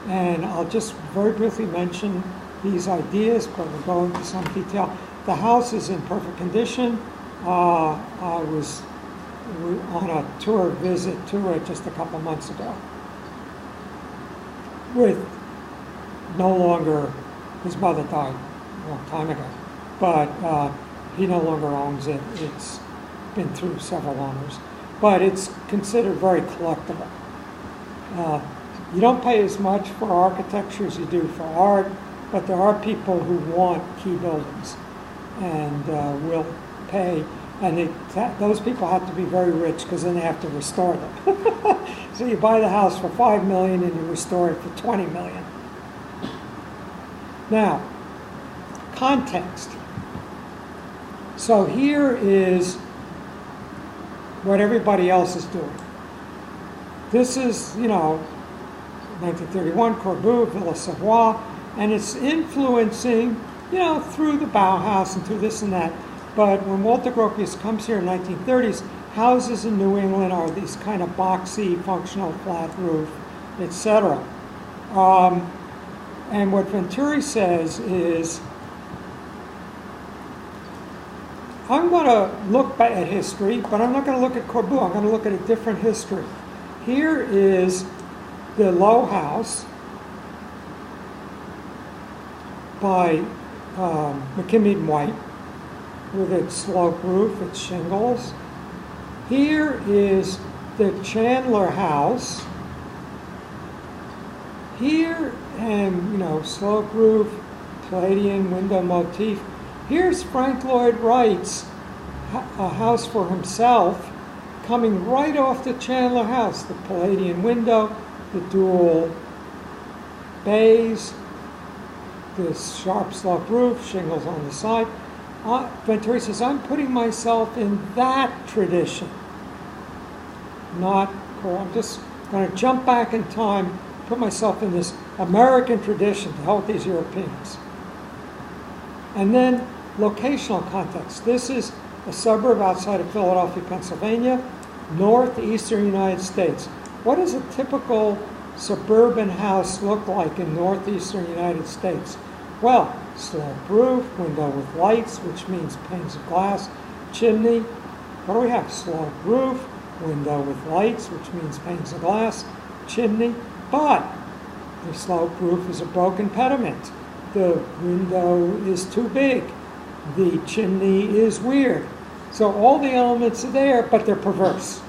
S1: And I'll just very briefly mention these ideas, but we'll go into some detail. The house is in perfect condition. I was on a tour visit to it just a couple months ago. With no longer, his mother died a long time ago, but he no longer owns it. It's been through several owners, but it's considered very collectible. You don't pay as much for architecture as you do for art, but there are people who want key buildings and will pay. And those people have to be very rich because then they have to restore them. So you buy the house for $5 million and you restore it for $20 million. Now, context. So here is what everybody else is doing. This is, 1931, Corbeau, Villa Savoye, and it's influencing, through the Bauhaus and through this and that. But when Walter Gropius comes here in the 1930s, houses in New England are these kind of boxy, functional, flat roof, etc. And what Venturi says is, I'm going to look back at history, but I'm not going to look at Corbeau. I'm going to look at a different history. Here is the Low House by McKim Eden White, with its slope roof, its shingles. Here is the Chandler House. Here, and slope roof, Palladian window motif. Here's Frank Lloyd Wright's a house for himself, coming right off the Chandler House. The Palladian window, the dual bays, the sharp slope roof, shingles on the side. Venturi says, I'm putting myself in that tradition. I'm just going to jump back in time, put myself in this American tradition to help these Europeans. And then locational context. This is a suburb outside of Philadelphia, Pennsylvania, northeastern United States. What does a typical suburban house look like in northeastern United States? Well, sloped roof, window with lights, which means panes of glass, chimney. What do we have? Sloped roof, window with lights, which means panes of glass, chimney. But the sloped roof is a broken pediment. The window is too big. The chimney is weird. So all the elements are there, but they're perverse.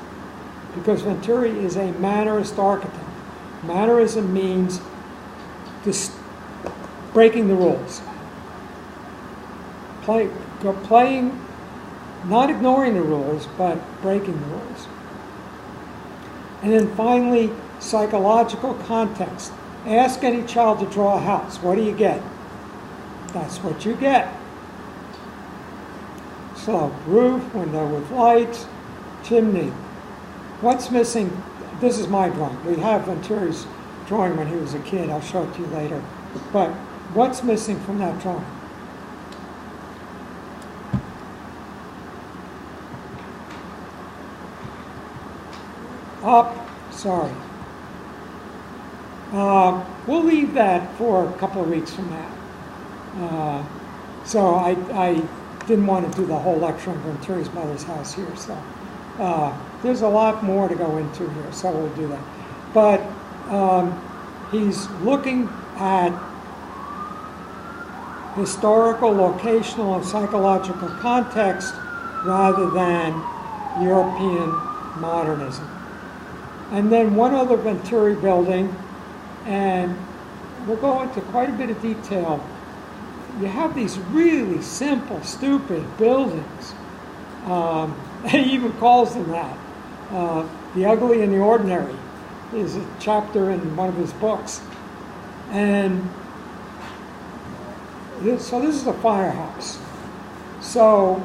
S1: Because Venturi is a mannerist architect. Mannerism means breaking the rules. Playing, not ignoring the rules, but breaking the rules. And then finally, psychological context. Ask any child to draw a house. What do you get? That's what you get. Sloped roof, window with lights, chimney. What's missing? This is my drawing. We have Venturi's drawing when he was a kid. I'll show it to you later. But what's missing from that drawing? Sorry. We'll leave that for a couple of weeks from now. So I didn't want to do the whole lecture on Venturi's mother's house here. So there's a lot more to go into here, so we'll do that. But he's looking at historical, locational, and psychological context rather than European modernism. And then one other Venturi building, and we'll go into quite a bit of detail. You have these really simple, stupid buildings. He even calls them that. The Ugly and the Ordinary is a chapter in one of his books. And this is a firehouse. So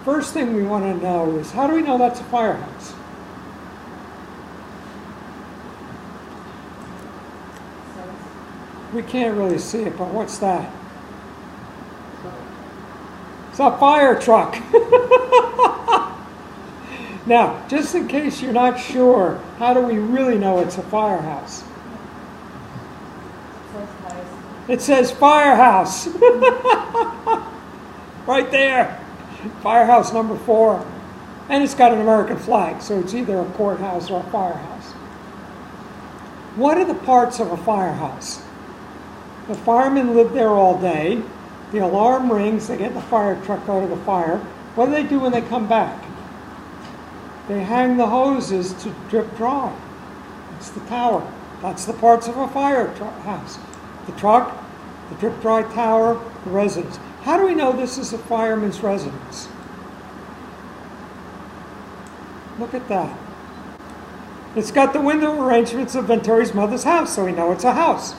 S1: first thing we want to know is, how do we know that's a firehouse? We can't really see it, but what's that? It's a fire truck. Now, just in case you're not sure, how do we really know it's a firehouse? It says firehouse. Right there. Firehouse number 4. And it's got an American flag, so it's either a courthouse or a firehouse. What are the parts of a firehouse? The firemen live there all day. The alarm rings, they get in the fire truck, go to the fire. What do when they come back? They hang the hoses to drip dry. It's the tower. That's the parts of a firehouse. The truck, the drip dry tower, the residence. How do we know this is a fireman's residence? Look at that. It's got the window arrangements of Venturi's mother's house, so we know it's a house.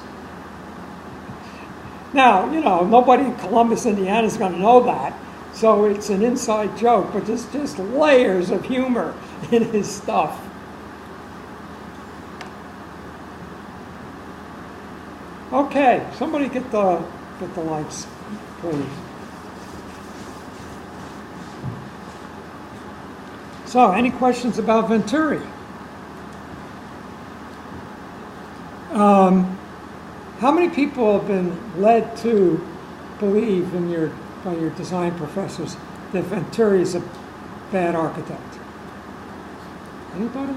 S1: Now, nobody in Columbus, Indiana is going to know that, so it's an inside joke, but there's just layers of humor in his stuff. Okay, somebody get the lights, please. So, any questions about Venturi? How many people have been led to believe by your design professors that Venturi is a bad architect? Anybody?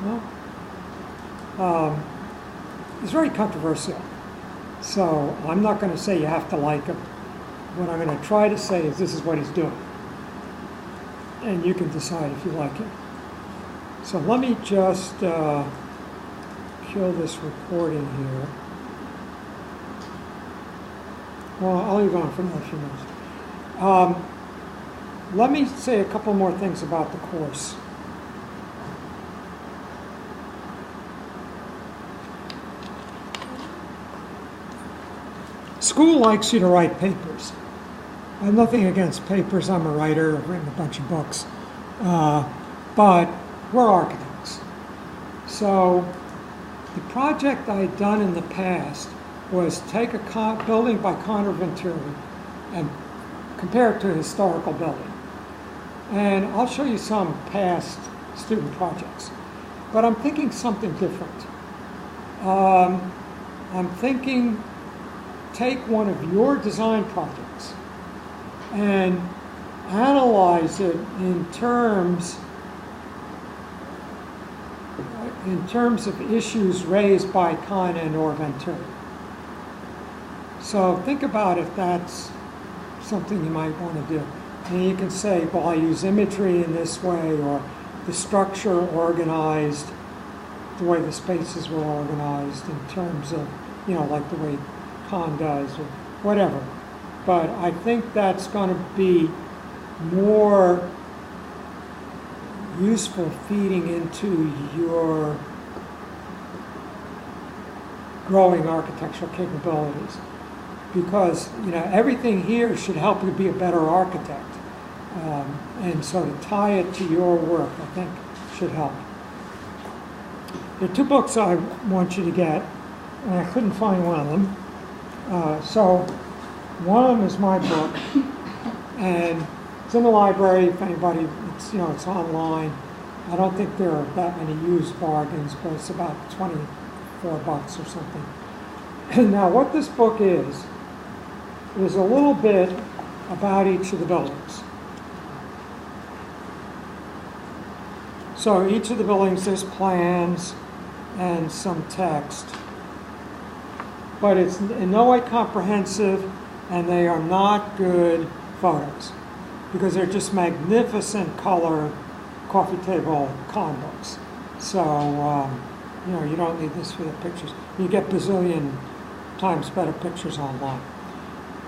S1: No? He's very controversial. So I'm not going to say you have to like him. What I'm going to try to say is this is what he's doing. And you can decide if you like him. So let me just kill this recording here. Well, I'll leave it on for another few minutes. Let me say a couple more things about the course. School likes you to write papers. I have nothing against papers. I'm a writer. I've written a bunch of books. But we're architects. So the project I had done in the past was take a building by Kahn or Venturi and compare it to a historical building. And I'll show you some past student projects. But I'm thinking something different. I'm thinking take one of your design projects and analyze it in terms of issues raised by Kahn and or Venturi. So think about if that's something you might want to do. And you can say, well, I use imagery in this way, or the structure organized, the way the spaces were organized in terms of, like the way Kahn does, or whatever. But I think that's going to be more useful feeding into your growing architectural capabilities. Because, everything here should help you be a better architect. And so to tie it to your work, I think, should help. There are two books I want you to get, and I couldn't find one of them. So one of them is my book, and it's in the library. If anybody, it's online. I don't think there are that many used bargains, but it's about $24 or something. Now, what this book is a little bit about each of the buildings. So each of the buildings, there's plans and some text. But it's in no way comprehensive, and they are not good photos because they're just magnificent color coffee table Kahn books. So, you don't need this for the pictures. You get bazillion times better pictures online.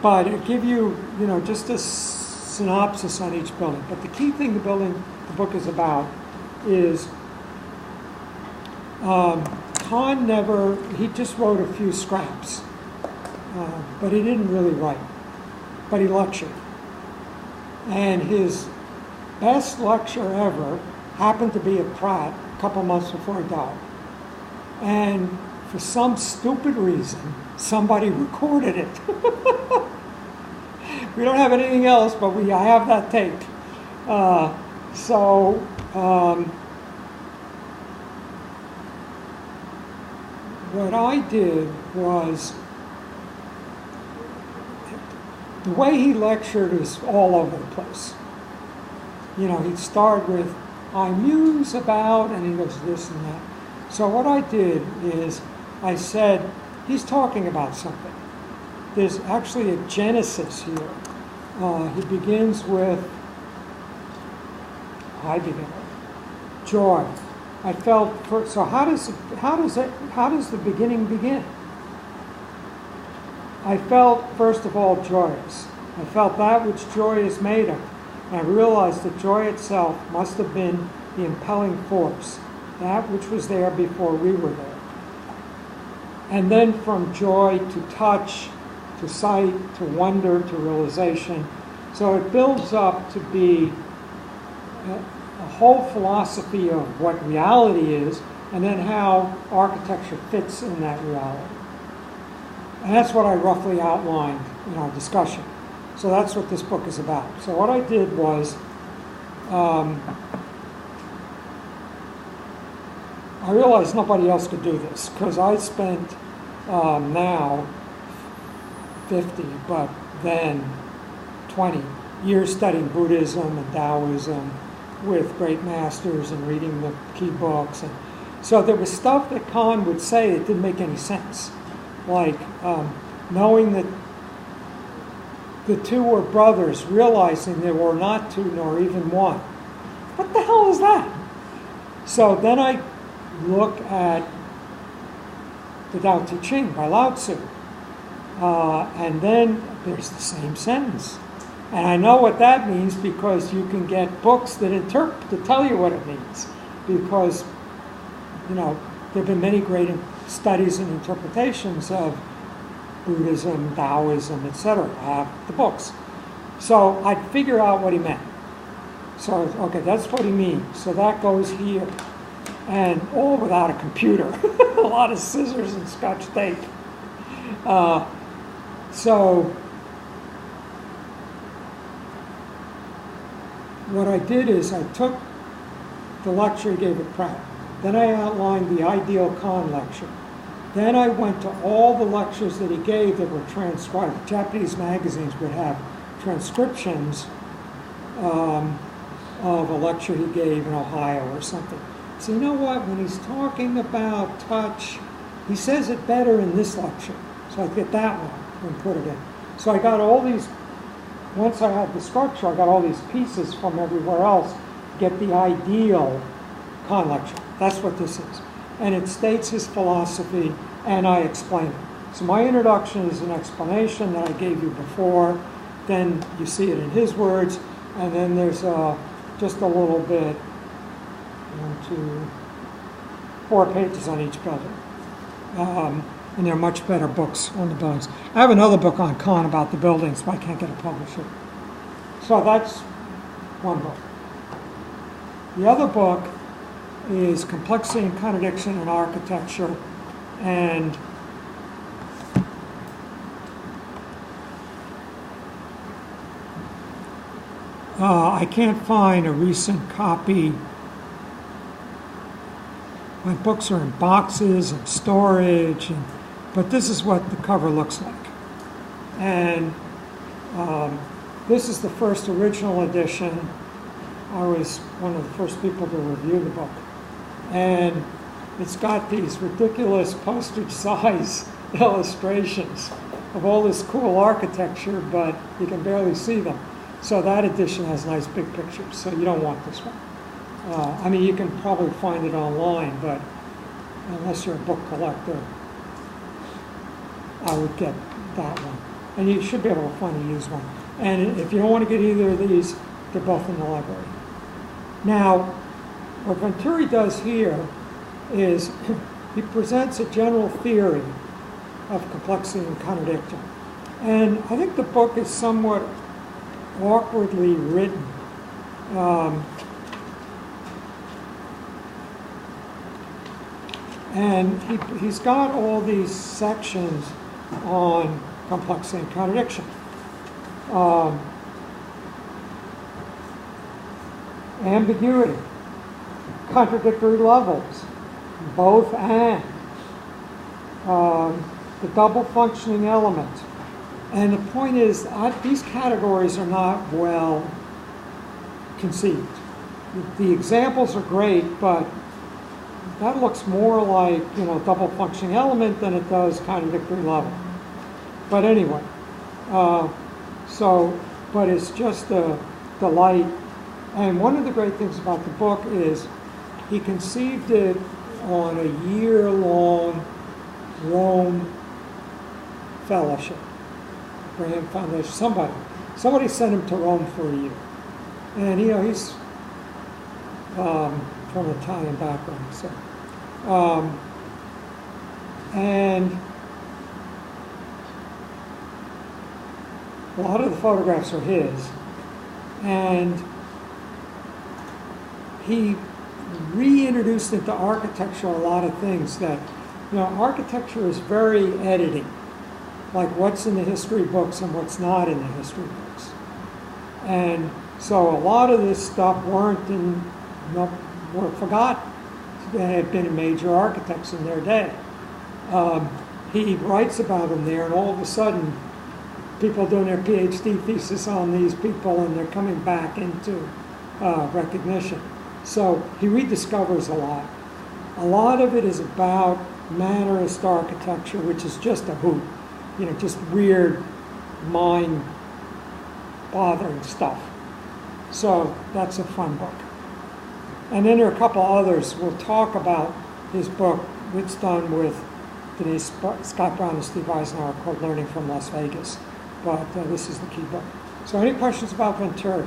S1: But it give you, just a synopsis on each building. But the key thing the book is about is Kahn he just wrote a few scraps, but he didn't really write, but he lectured. And his best lecture ever happened to be at Pratt a couple months before he died. And for some stupid reason, somebody recorded it. We don't have anything else, but I have that tape. What I did was, the way he lectured is all over the place. He'd start with, I muse about, and he goes this and that. So what I did is, I said, he's talking about something. There's actually a genesis here. He begins with, I begin with, joy. I felt, so how does the beginning begin? I felt, first of all, joyous. I felt that which joy is made of. And I realized that joy itself must have been the impelling force, that which was there before we were there. And then from joy to touch, to sight, to wonder, to realization. So it builds up to be a whole philosophy of what reality is, and then how architecture fits in that reality. And that's what I roughly outlined in our discussion. So that's what this book is about. So what I did was, I realized nobody else could do this, because I spent now 50, but then 20 years studying Buddhism and Taoism with great masters and reading the key books. And so there was stuff that Kahn would say that didn't make any sense. Like knowing that the two were brothers, realizing there were not two nor even one. What the hell is that? So then I look at the Tao Te Ching by Lao Tzu. And then there's the same sentence. And I know what that means because you can get books that tell you what it means. Because, you know, there have been many great studies and interpretations of Buddhism, Taoism, etc. I have the books. So I'd figure out what he meant. So, okay, that's what he means. So that goes here. And all without a computer. A lot of scissors and Scotch tape. So what I did is I took the lecture he gave at Pratt. Then I outlined the ideal Kahn lecture. Then I went to all the lectures that he gave that were transcribed. Japanese magazines would have transcriptions of a lecture he gave in Ohio or something. So you know what? When he's talking about touch, he says it better in this lecture. So I get that one and put it in. So I got all these, once I had the structure, I got all these pieces from everywhere else to get the ideal Kahn lecture. That's what this is. And it states his philosophy, and I explain it. So my introduction is an explanation that I gave you before. Then you see it in his words, and then there's just a little bit, 4 pages on each building. And they're much better books on the buildings. I have another book on Kahn about the buildings, but I can't get a publisher. So that's one book. The other book is Complexity and Contradiction in Architecture, and I can't find a recent copy. My books are in boxes and storage, but this is what the cover looks like. And this is the first original edition. I was one of the first people to review the book. And it's got these ridiculous postage size illustrations of all this cool architecture, but you can barely see them. So that edition has nice big pictures, so you don't want this one. I mean, you can probably find it online, but unless you're a book collector, I would get that one. And you should be able to find a used one. And if you don't want to get either of these, they're both in the library. Now, what Venturi does here is he presents a general theory of complexity and contradiction. And I think the book is somewhat awkwardly written. And he's got all these sections on complexity and contradiction. Ambiguity, contradictory levels, both and, the double functioning element. And the point is, these categories are not well conceived. The examples are great, but that looks more like, double functioning element than it does contradictory level. But anyway, so but it's just a delight. And one of the great things about the book is he conceived it on a year-long Rome fellowship. Graham Foundation, somebody sent him to Rome for a year. And he's from an Italian background, so. And a lot of the photographs are his. And he reintroduced into architecture a lot of things that, architecture is very editing, like what's in the history books and what's not in the history books. And so a lot of this stuff were forgotten. They had been major architects in their day. He writes about them there, and all of a sudden, people doing their PhD thesis on these people, and they're coming back into recognition. So he rediscovers a lot. A lot of it is about Mannerist architecture, which is just a hoot, just weird, mind-bothering stuff. So that's a fun book. And then there are a couple others. We'll talk about his book, it's done with Denise Scott Brown and Steve Eisenhower, called Learning from Las Vegas. But this is the key book. So any questions about Venturi?